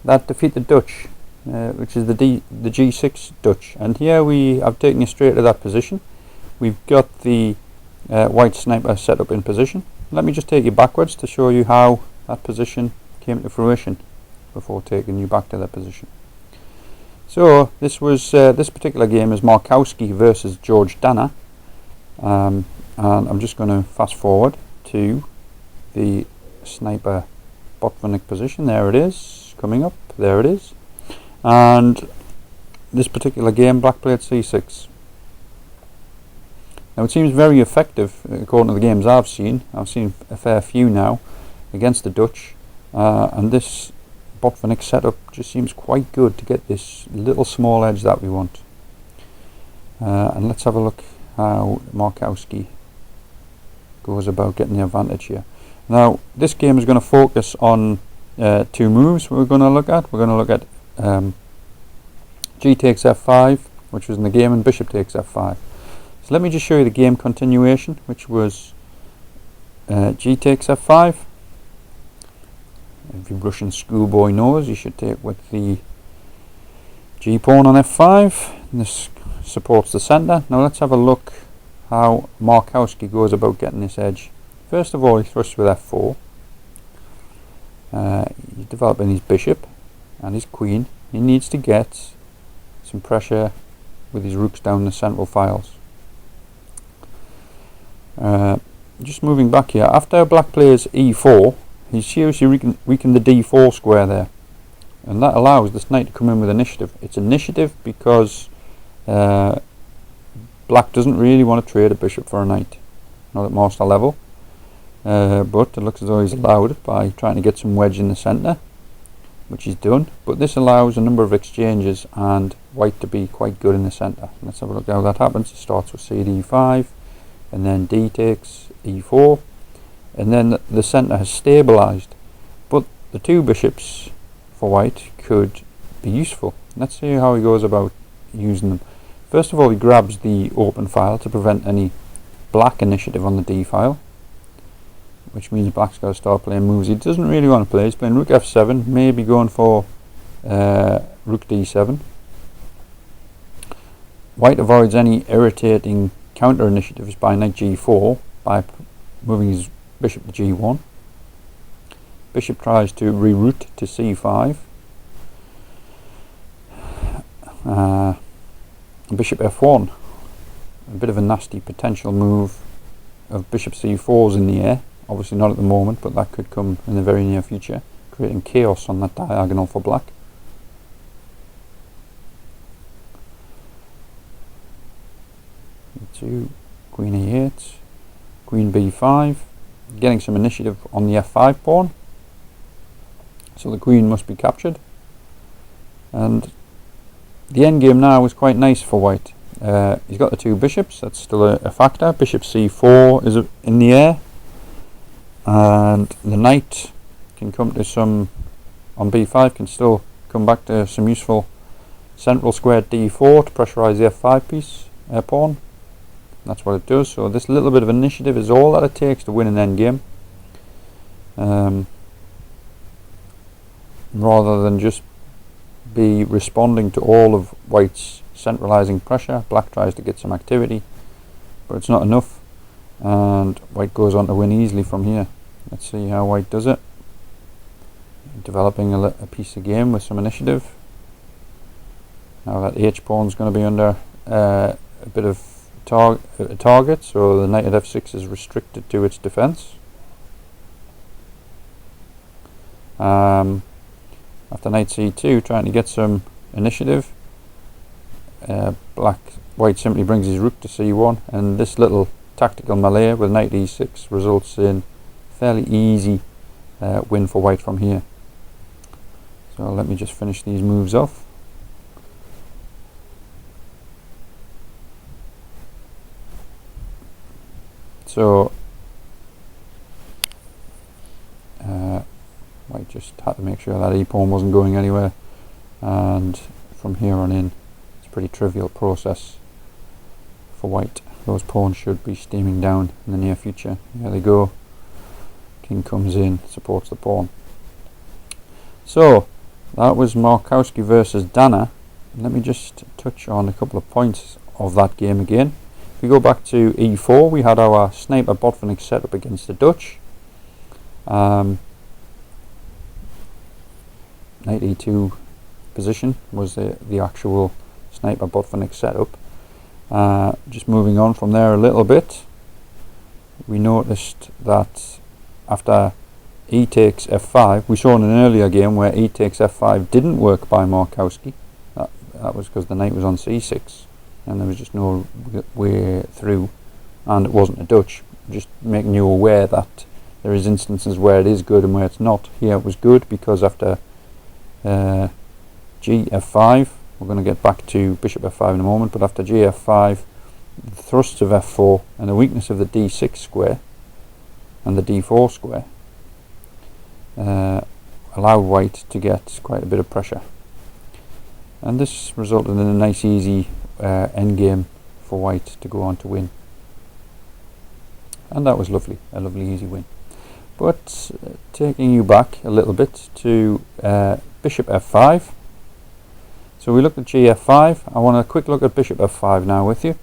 that defeat the Dutch, which is the G6 Dutch. And here I've taken you straight to that position. We've got the white sniper set up in position. Let me just take you backwards to show you how that position came to fruition before taking you back to that position. So this was this particular game is Markowski versus George Danner, and I'm just going to fast forward to the sniper Botvinnik position. There it is, coming up. There it is. And this particular game, black played c6. Now it seems very effective according to the games I've seen. I've seen a fair few now against the Dutch, and this Botvinnik setup just seems quite good to get this little small edge that we want. And let's have a look how Markowski goes about getting the advantage here. Now this game is going to focus on two moves we're going to look at. We're going to look at G takes f5, which was in the game, and bishop takes f5. So let me just show you the game continuation, which was G takes f5. If you Russian schoolboy knows, you should take with the G pawn on f5. And this supports the centre. Now let's have a look how Markowski goes about getting this edge. First of all, he thrusts with f4. He's developing his bishop and his queen. He needs to get some pressure with his rooks down the central files. Just moving back here, after black plays e4, he's seriously weakened the d4 square there, and that allows this knight to come in with initiative. It's initiative because black doesn't really want to trade a bishop for a knight, not at master level, but it looks as though he's allowed by trying to get some wedge in the centre, which he's done. But this allows a number of exchanges and white to be quite good in the centre. Let's have a look how that happens. It starts with cd5, and then d takes e4, and then the centre has stabilised, but the two bishops for white could be useful. Let's see how he goes about using them. First of all, he grabs the open file to prevent any black initiative on the d file, which means black's got to start playing moves he doesn't really want to play. He's playing rook f7, maybe going for rook d7. White avoids any irritating counter initiatives by knight g4 by moving his bishop to g1. Bishop tries to reroute to c5. Bishop f1. A bit of a nasty potential move of bishop c4 is in the air. Obviously not at the moment, but that could come in the very near future, creating chaos on that diagonal for black. E2, queen e8, queen b5, getting some initiative on the f5 pawn, so the queen must be captured. And the endgame now is quite nice for white. He's got the two bishops, that's still a factor. Bishop c4 is in the air, and the knight can come to some, on b5, can still come back to some useful central square d4 to pressurise the f5 piece, pawn. That's what it does. So this little bit of initiative is all that it takes to win an endgame, rather than just be responding to all of white's centralising pressure. Black tries to get some activity, but it's not enough, and white goes on to win easily from here. Let's see how white does it. Developing a piece of game with some initiative. Now that h pawn is going to be under a bit of target, so the knight at f6 is restricted to its defence. After knight c2, trying to get some initiative, white simply brings his rook to c1, and this little tactical melee with knight e6 results in fairly easy win for white from here. So let me just finish these moves off. So white just had to make sure that e-pawn wasn't going anywhere, and from here on in it's a pretty trivial process for white. Those pawns should be steaming down in the near future. Here they go. king comes in, supports the pawn. So that was Markowski versus Dana. Let me just touch on a couple of points of that game again. If we go back to e4, we had our sniper Botvinnik setup against the Dutch. Knight e2 position was the actual sniper Botvinnik setup. Just moving on from there a little bit, we noticed that after e takes f5, we saw in an earlier game where e takes f5 didn't work by Markowski. That was because the knight was on c6 and there was just no way through, and it wasn't a Dutch. Just making you aware that there is instances where it is good and where it's not. Here it was good because after g f5, we're going to get back to bishop f5 in a moment, but after g f5, the thrusts of f4 and the weakness of the d6 square and the d4 square allowed white to get quite a bit of pressure, and this resulted in a nice easy endgame for white to go on to win, and that was lovely, a lovely easy win. But taking you back a little bit to bishop f5. So we looked at g f5. I want a quick look at bishop f5 now with you.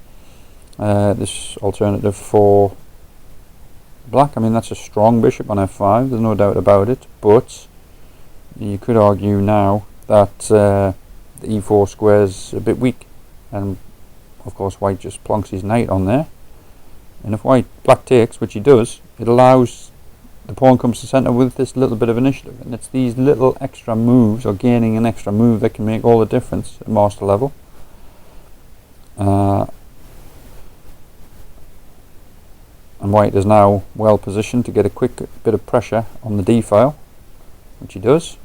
This alternative for black, I mean, that's a strong bishop on f5, there's no doubt about it, but you could argue now that the e4 square is a bit weak, and of course white just plonks his knight on there, and if black takes, which he does, it allows the pawn comes to centre with this little bit of initiative, and it's these little extra moves, or gaining an extra move, that can make all the difference at master level. And white is now well positioned to get a quick bit of pressure on the d file, which he does,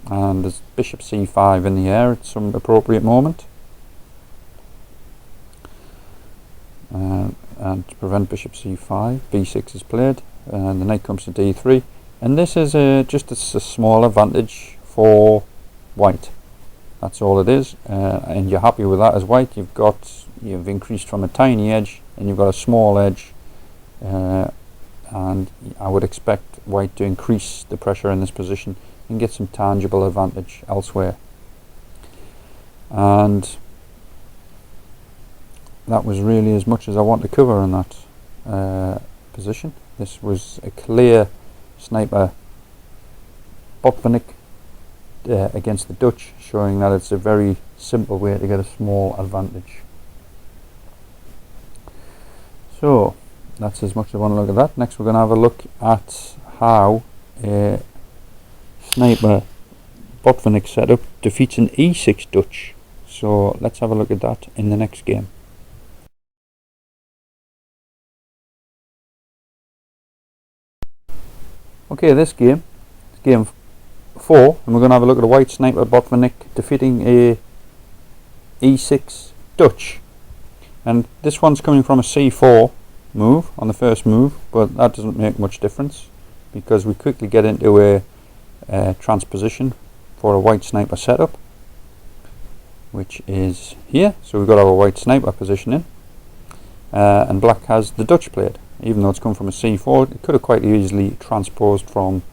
and there's bishop c5 in the air at some appropriate moment, and to prevent bishop c5, b6 is played, and the knight comes to d3, and this is just a small advantage for white. That's all it is, and you're happy with that as white. You've increased from a tiny edge and you've got a small edge, and I would expect white to increase the pressure in this position and get some tangible advantage elsewhere. And that was really as much as I want to cover in that position. This was a clear sniper Botvinnik against the Dutch, showing that it's a very simple way to get a small advantage. So that's as much as I want to look at that. Next we're going to have a look at how a sniper Botvinnik setup defeats an e6 Dutch. So let's have a look at that in the next game. Okay, this game is game 4, and we're going to have a look at a white sniper Botvinnik defeating a e6 Dutch. And this one's coming from a c4 move on the first move, but that doesn't make much difference because we quickly get into a transposition for a white sniper setup, which is here. So we've got our white sniper position in, and black has the Dutch played. Even though it's come from a c4, it could have quite easily transposed from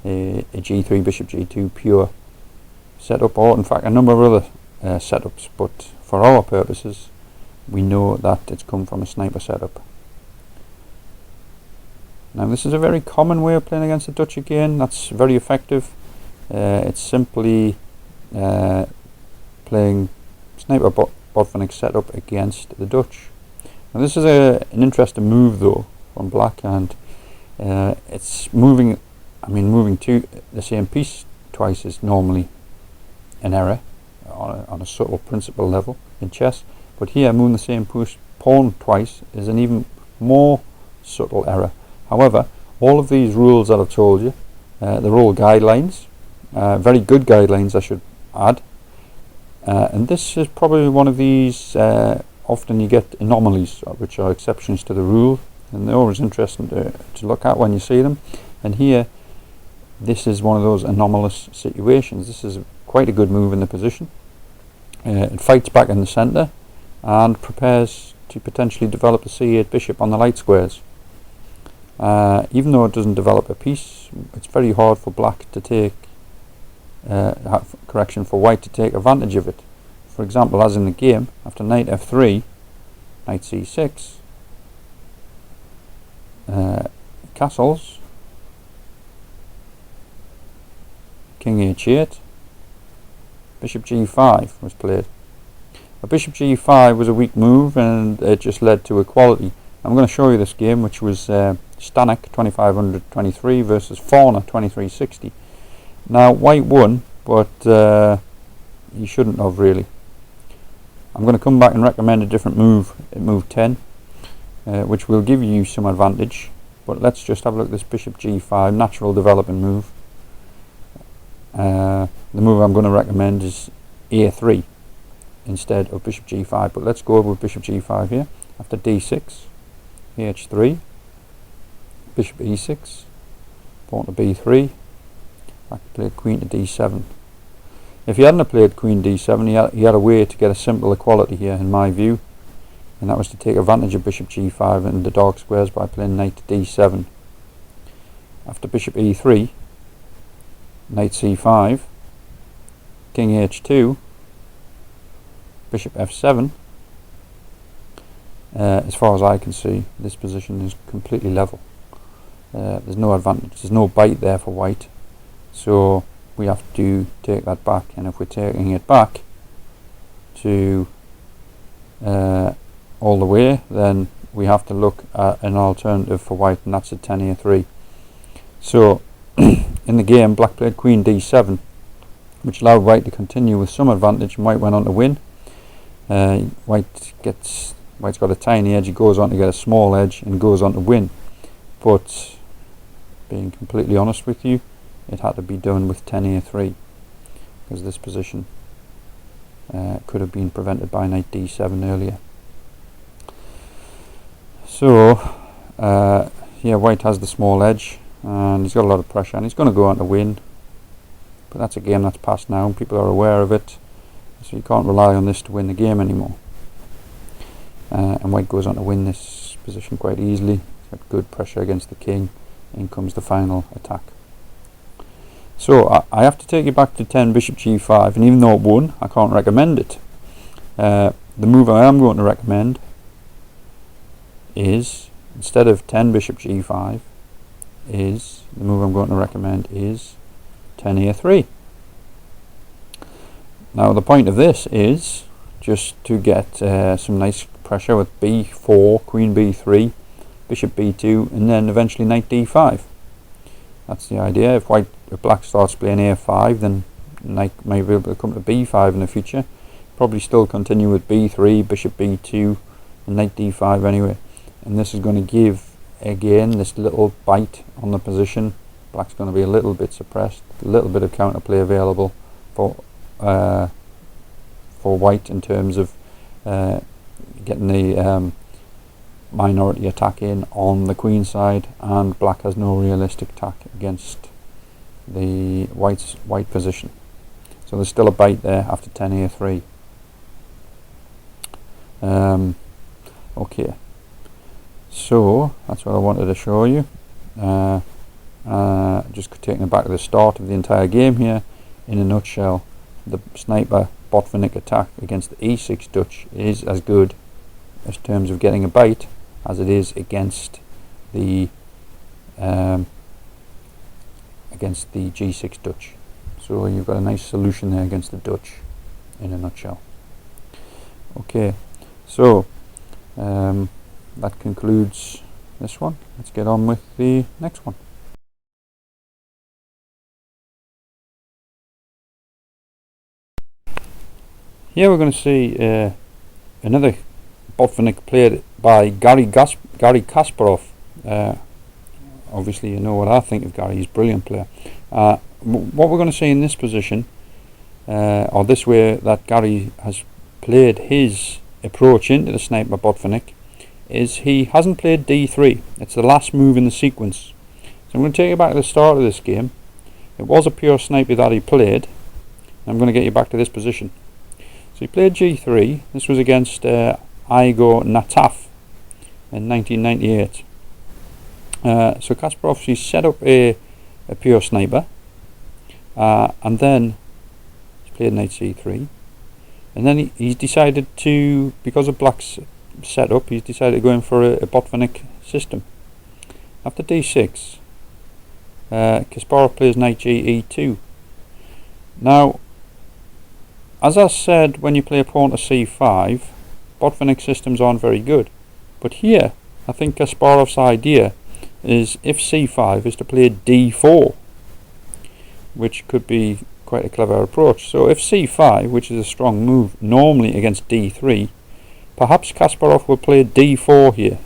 a g3, bishop g2 pure setup, or in fact a number of other setups, but for our purposes we know that it's come from a sniper setup. Now this is a very common way of playing against the Dutch again. That's very effective. It's simply playing sniper Botvinnik setup against the Dutch. Now this is an interesting move though from black, and it's moving to the same piece twice is normally an error on a subtle principle level in chess, but here moving the same pawn twice is an even more subtle error. However, all of these rules that I've told you, they're all guidelines, very good guidelines I should add, and this is probably one of these, often you get anomalies which are exceptions to the rule, and they're always interesting to look at when you see them. And here this is one of those anomalous situations. This is quite a good move in the position. It fights back in the centre and prepares to potentially develop a c8 bishop on the light squares. Even though it doesn't develop a piece, it's very hard for black to take correction, for white to take advantage of it. For example, as in the game, after knight f3, knight c6, castles, king h8, bishop g5 was played. A bishop g5 was a weak move, and it just led to equality. I'm going to show you this game, which was Stanek 2523 versus Fauna 2360. Now white won, but he shouldn't have really. I'm going to come back and recommend a different move at move 10, which will give you some advantage. But let's just have a look at this bishop g5, natural developing move. The move I'm going to recommend is a3 instead of bishop g5, but let's go with bishop g5 here. After d6, h3, bishop e6, pawn to b3, I could play queen to d7. If he hadn't played queen d7, he had a way to get a simple equality here, in my view, and that was to take advantage of bishop g5 and the dark squares by playing knight to d7. After bishop e3, knight c5, king h2, bishop f7. As far as I can see, this position is completely level. There's no advantage, there's no bite there for white, so we have to take that back. And if we're taking it back to all the way, then we have to look at an alternative for white, and that's a 10a3. So in the game, black played queen d7, which allowed white to continue with some advantage, and white went on to win. White's got a tiny edge, he goes on to get a small edge and goes on to win. But being completely honest with you, it had to be done with 10a3, because this position could have been prevented by knight d7 earlier. So yeah, white has the small edge, and he's got a lot of pressure, and he's going to go on to win. But that's a game that's passed now, and people are aware of it, so you can't rely on this to win the game anymore. And white goes on to win this position quite easily. He's got good pressure against the king. In comes the final attack. So I have to take you back to 10 bishop g5, and even though it won, I can't recommend it. The move I am going to recommend is, instead of 10 bishop g5, the move I'm going to recommend is 10a3. Now the point of this is just to get some nice pressure with b4, queen b3, bishop b2, and then eventually knight d5. That's the idea. If black starts playing a5, then knight may be able to come to b5 in the future. Probably still continue with b3, bishop b2, and knight d5 anyway. And this is going to give, again, this little bite on the position. Black's going to be a little bit suppressed, a little bit of counterplay available for white in terms of getting the minority attack in on the queen side, and black has no realistic attack against the white position. So there's still a bite there after 10a3. Okay, so that's what I wanted to show you. Just taking it back to the start of the entire game here. In a nutshell, the sniper Botvinnik attack against the e6 Dutch is as good in terms of getting a bite as it is against the g6 Dutch. So you've got a nice solution there against the Dutch in a nutshell. Okay, so that concludes this one. Let's get on with the next one. Here we're going to see another Botvinnik played by Garry Kasparov. Obviously you know what I think of Gary, he's a brilliant player. What we're going to see in this position, or this way that Gary has played his approach into the sniper Botvinnik, is he hasn't played d3. It's the last move in the sequence. So I'm going to take you back to the start of this game. It was a pure sniper that he played. I'm going to get you back to this position. So he played g3. This was against Igor Nataf in 1998. So Kasparov, he's set up a pure sniper, and then he's played knight c3, and then he's decided to, because of black's setup, he's decided to go in for a Botvinnik system. After d6, Kasparov plays knight ge2. Now, as I said, when you play a pawn to c5, Botvinnik systems aren't very good. But here, I think Kasparov's idea is, if c5, is to play d4, which could be quite a clever approach. So if c5, which is a strong move normally against d3, perhaps Kasparov will play d4 here.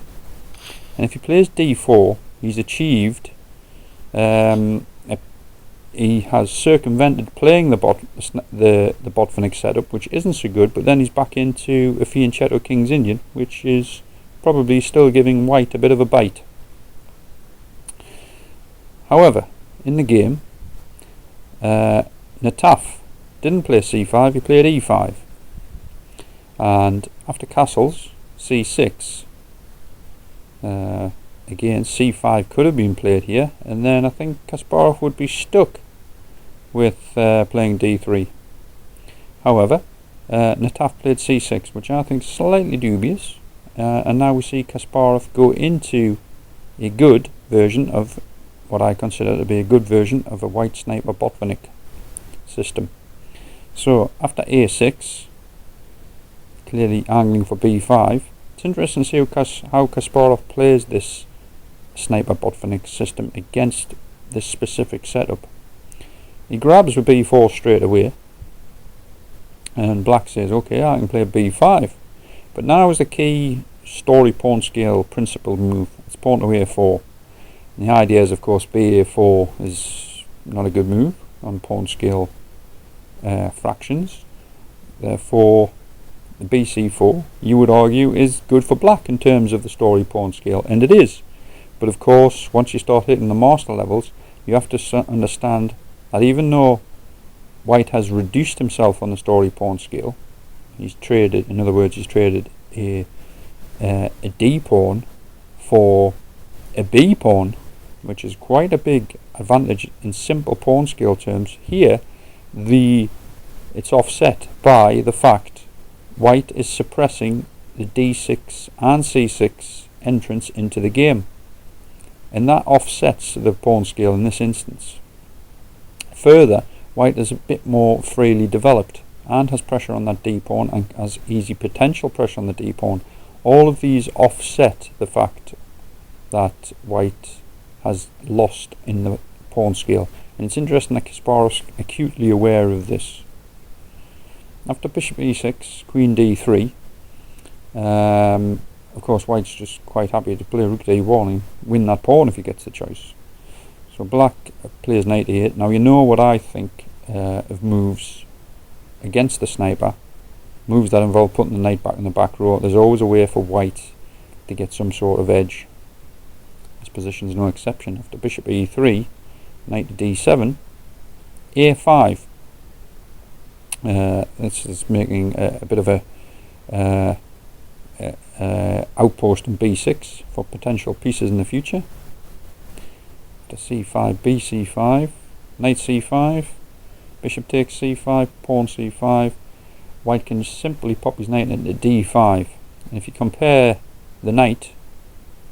And if he plays d4, he's achieved, he has circumvented playing the Botvinnik setup, which isn't so good, but then he's back into a fianchetto King's Indian, which is probably still giving white a bit of a bite. However, in the game, Nataf didn't play c5, he played e5. And after castles, c6. Again, c5 could have been played here, and then I think Kasparov would be stuck with playing d3. However, Nataf played c6, which I think is slightly dubious, and now we see Kasparov go into a good version of what I consider to be a good version of a white sniper Botvinnik system. So after a6, clearly angling for b5, it's interesting to see how Kasparov plays this sniper Botvinnik system against this specific setup. He grabs with b4 straight away, and black says, okay, I can play b5. But now is the key Storey pawn scale principle move. It's pawn to a4. And the idea is, of course, ba4 is not a good move on pawn scale fractions. Therefore, the bc4, you would argue, is good for black in terms of the Storey pawn scale, and it is. But of course, once you start hitting the master levels, you have to understand that even though white has reduced himself on the Storey pawn scale, he's traded, in other words, he's traded a d pawn for a b pawn, which is quite a big advantage in simple pawn scale terms. Here, it's offset by the fact white is suppressing the d6 and c6 entrance into the game, and that offsets the pawn scale in this instance. Further, white is a bit more freely developed and has pressure on that d pawn and has easy potential pressure on the d pawn. All of these offset the fact that white has lost in the pawn scale, and it's interesting that Kasparov's acutely aware of this. After bishop e6, queen d3, of course white's just quite happy to play rook d1 and win that pawn if he gets the choice. So black plays knight e8. Now you know what I think of moves against the sniper, moves that involve putting the knight back in the back row. There's always a way for white to get some sort of edge. This position is no exception. After bishop e3, knight to d7, a5. This is making a bit of a outpost in b6 for potential pieces in the future. To c5, bc5, knight c5, bishop takes c5, pawn c5. White can simply pop his knight into d5. And if you compare the knight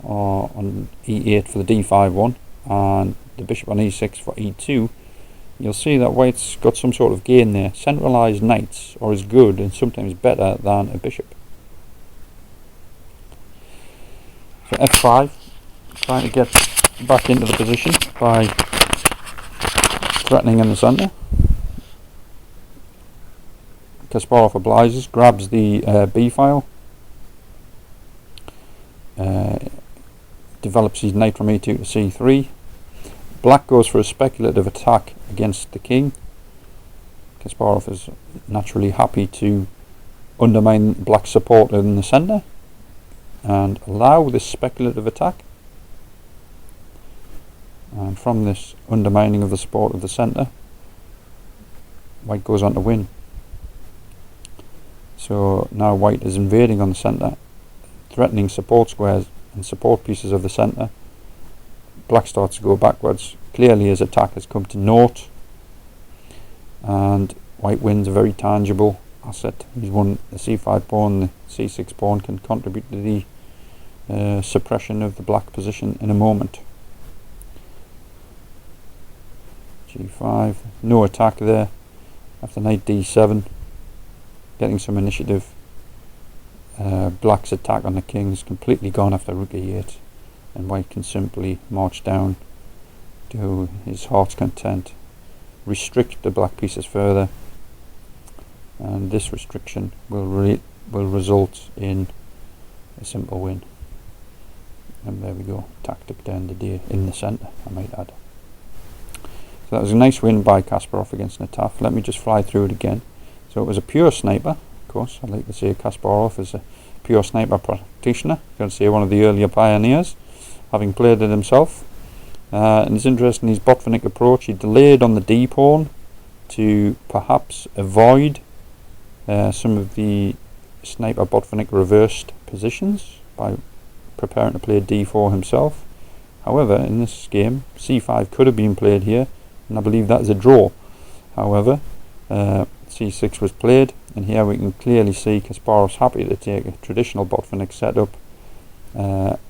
on e8 for the d5 one and the bishop on e6 for e2, you'll see that white's got some sort of gain there. Centralized knights are as good and sometimes better than a bishop. So f5, trying to get back into the position by threatening in the centre. Kasparov obliges, grabs the b file, develops his knight from e2 to c3. Black goes for a speculative attack against the king. Kasparov is naturally happy to undermine black's support in the centre and allow this speculative attack. And from this undermining of the support of the centre, white goes on to win. So now white is invading on the centre, threatening support squares and support pieces of the centre, black starts to go backwards. Clearly his attack has come to naught, and white wins a very tangible asset. He's won the c5 pawn, the c6 pawn can contribute to the suppression of the black position in a moment. g5, no attack there. After knight d7, getting some initiative. Black's attack on the king is completely gone after rook e8, and white can simply march down to his heart's content, restrict the black pieces further, and this restriction will result in a simple win. And there we go, tactic to end the day in the centre, I might add. So that was a nice win by Kasparov against Nataf. Let me just fly through it again. So it was a pure sniper, of course. I like to say Kasparov is a pure sniper practitioner. You can say one of the earlier pioneers, having played it himself. And it's interesting, his Botvinnik approach. He delayed on the d pawn to perhaps avoid some of the sniper Botvinnik reversed positions by preparing to play d4 himself. However, in this game, c5 could have been played here, and I believe that is a draw. However, c6 was played, and here we can clearly see Kasparov's happy to take a traditional Botvinnik setup,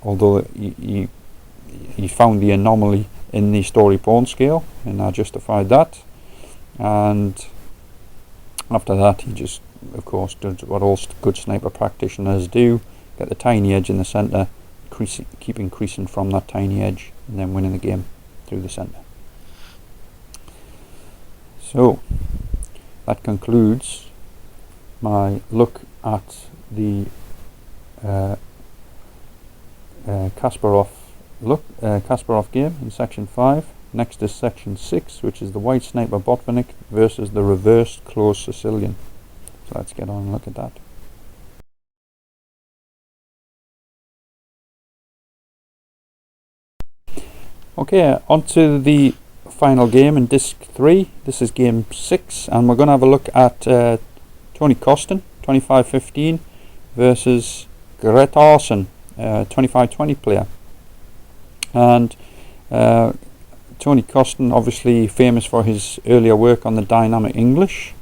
although he found the anomaly in the Storey pawn scale, and I justified that. And after that, he just, of course, does what all good sniper practitioners do: get the tiny edge in the centre, keep increasing from that tiny edge, and then winning the game through the centre. So that concludes my look at the Kasparov game in section 5. Next is section 6, which is the white sniper Botvinnik versus the reversed closed Sicilian. So let's get on and look at that. Okay, on to the final game in disc 3. This is game 6, and we're going to have a look at Tony Kostin, 25-15, versus Gret Arsen, 25-20 player. And Tony Kostin, obviously famous for his earlier work on the dynamic English,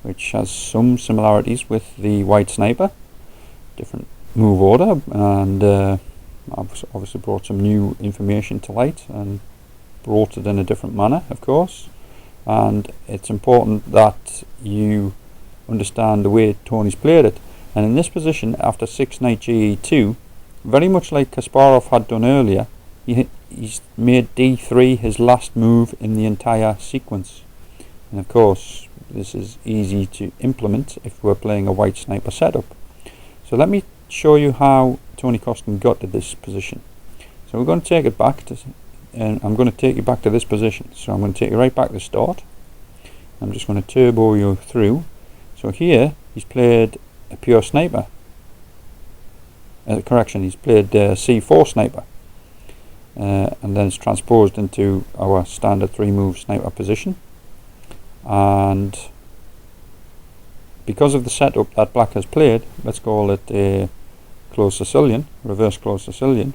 which has some similarities with the white sniper. Different move order, and obviously brought some new information to light and brought it in a different manner, of course. And it's important that you understand the way Tony's played it. And in this position, after 6 knight ge2, very much like Kasparov had done earlier, he's made d3 his last move in the entire sequence. And of course, this is easy to implement if we're playing a white sniper setup. So let me show you how Tony Kostin got to this position. So we're going to take it back to, and I'm going to take you back to this position. So I'm going to take you right back to the start. I'm just going to turbo you through. So here he's played a pure sniper. Correction, he's played c4 sniper. And then it's transposed into our standard 3-move sniper position. And because of the setup that black has played, let's call it a closed Sicilian, reverse closed Sicilian.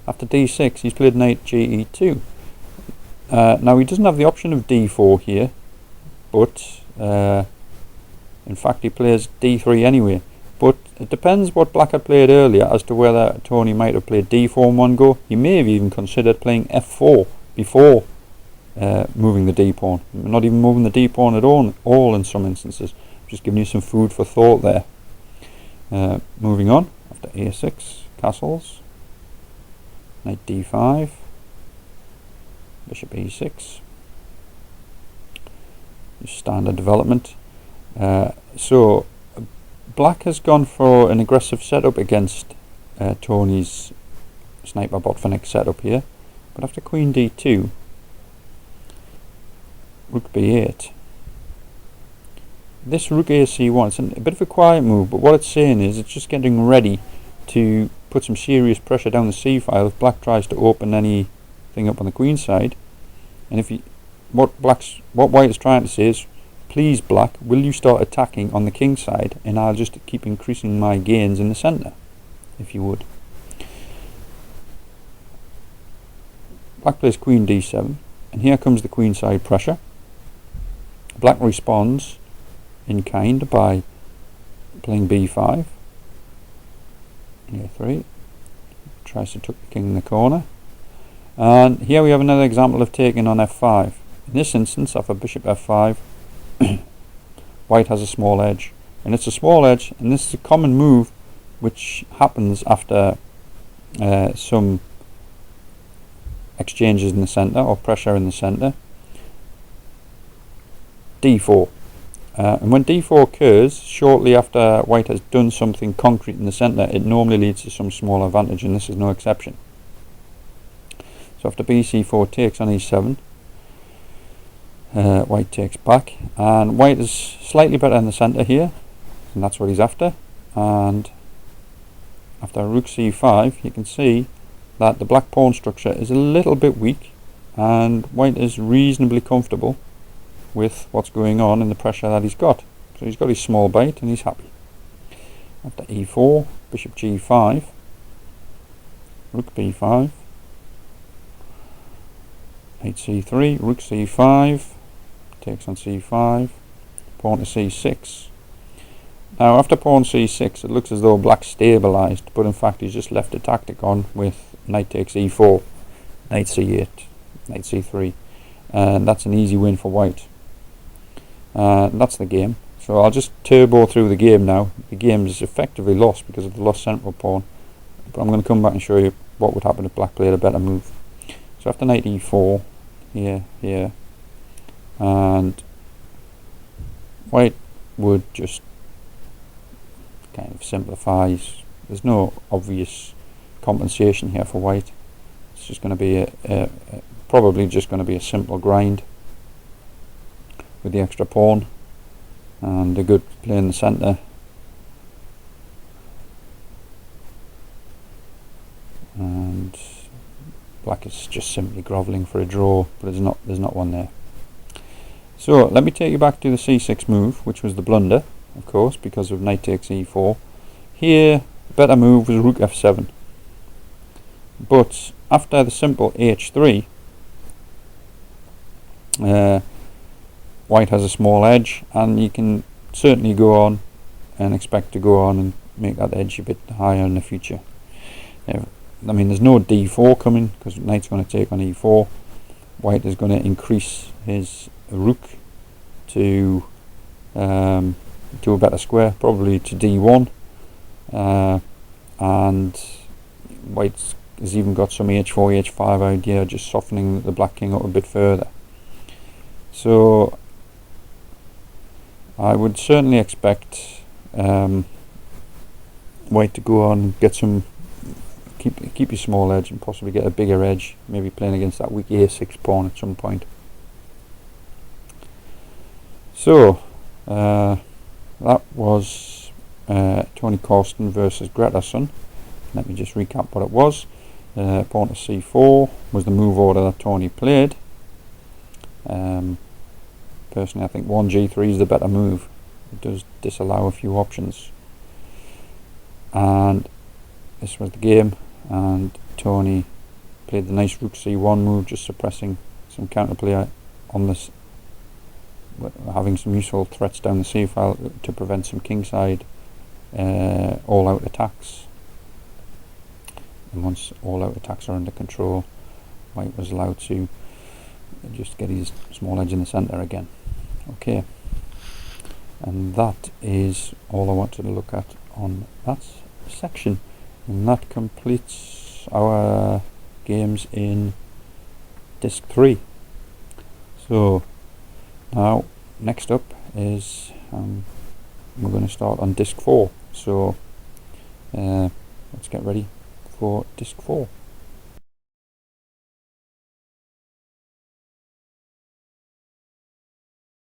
After d6, he's played knight ge2. Now he doesn't have the option of d4 here, but in fact he plays d3 anyway. But it depends what black had played earlier as to whether Tony might have played d4 in one go. He may have even considered playing f4 before moving the d pawn. Not even moving the d pawn at all in some instances. Just giving you some food for thought there. Moving on, after a6, castles, knight d5, bishop e6. Standard development. So black has gone for an aggressive setup against Tony's sniper Botvinnik setup here, but after queen d2, rook b8, this rook a c1, it's a bit of a quiet move, but what it's saying is it's just getting ready to put some serious pressure down the c file if black tries to open anything up on the queen side. And if what white is trying to say is, please black, will you start attacking on the king side, and I'll just keep increasing my gains in the centre, if you would. black plays queen d7, and here comes the queenside pressure. Black responds in kind by playing b5, a3, tries to tuck the king in the corner, and here we have another example of taking on f5. In this instance, after bishop f5, white has a small edge, and it's a small edge, and this is a common move which happens after some exchanges in the centre or pressure in the centre. d4, and when d4 occurs shortly after white has done something concrete in the centre, it normally leads to some small advantage, and this is no exception. So after bc4 takes on e7, white takes back, and white is slightly better in the centre here, and that's what he's after. And after rook c5, you can see that the black pawn structure is a little bit weak, and white is reasonably comfortable with what's going on and the pressure that he's got. So he's got his small bite and he's happy. After e4, bishop g5, rook b5, knight c3, rook c5, takes on c5, pawn to c6. Now after pawn c6, it looks as though black stabilised, but in fact he's just left a tactic on with knight takes e4, knight c8, knight c3, and that's an easy win for white. That's the game. So I'll just turbo through the game now. The game is effectively lost because of the lost central pawn, but I'm going to come back and show you what would happen if black played a better move. So after knight e4, here, and white would just kind of simplifies. There's no obvious compensation here for white. It's just going to be probably just going to be a simple grind with the extra pawn and a good play in the centre. And black is just simply grovelling for a draw, but there's not one there. So let me take you back to the c6 move, which was the blunder, of course, because of knight takes e4. Here, the better move was rook f7. But after the simple h3, white has a small edge, and you can certainly go on and expect to go on and make that edge a bit higher in the future. I mean, there's no d4 coming because knight's going to take on e4. White is going to increase his rook to a better square, probably to d1, and white has even got some h4, h5 idea, just softening the black king up a bit further. So I would certainly expect white to go on and get some, keep your small edge and possibly get a bigger edge, maybe playing against that weak a6 pawn at some point. So that was Tony Corsten versus Gretterson. Let me just recap what it was. Pawn to c4 was the move order that Tony played. Personally, I think 1g3 is the better move. It does disallow a few options. And this was the game, and Tony played the nice rook c1 move, just suppressing some counterplay on this, having some useful threats down the c file to prevent some kingside all-out attacks. And once all-out attacks are under control, white was allowed to just get his small edge in the centre again. Okay, and that is all I wanted to look at on that section, and that completes our games in disc 3. So now next up is we're going to start on disc 4, so let's get ready for disc 4.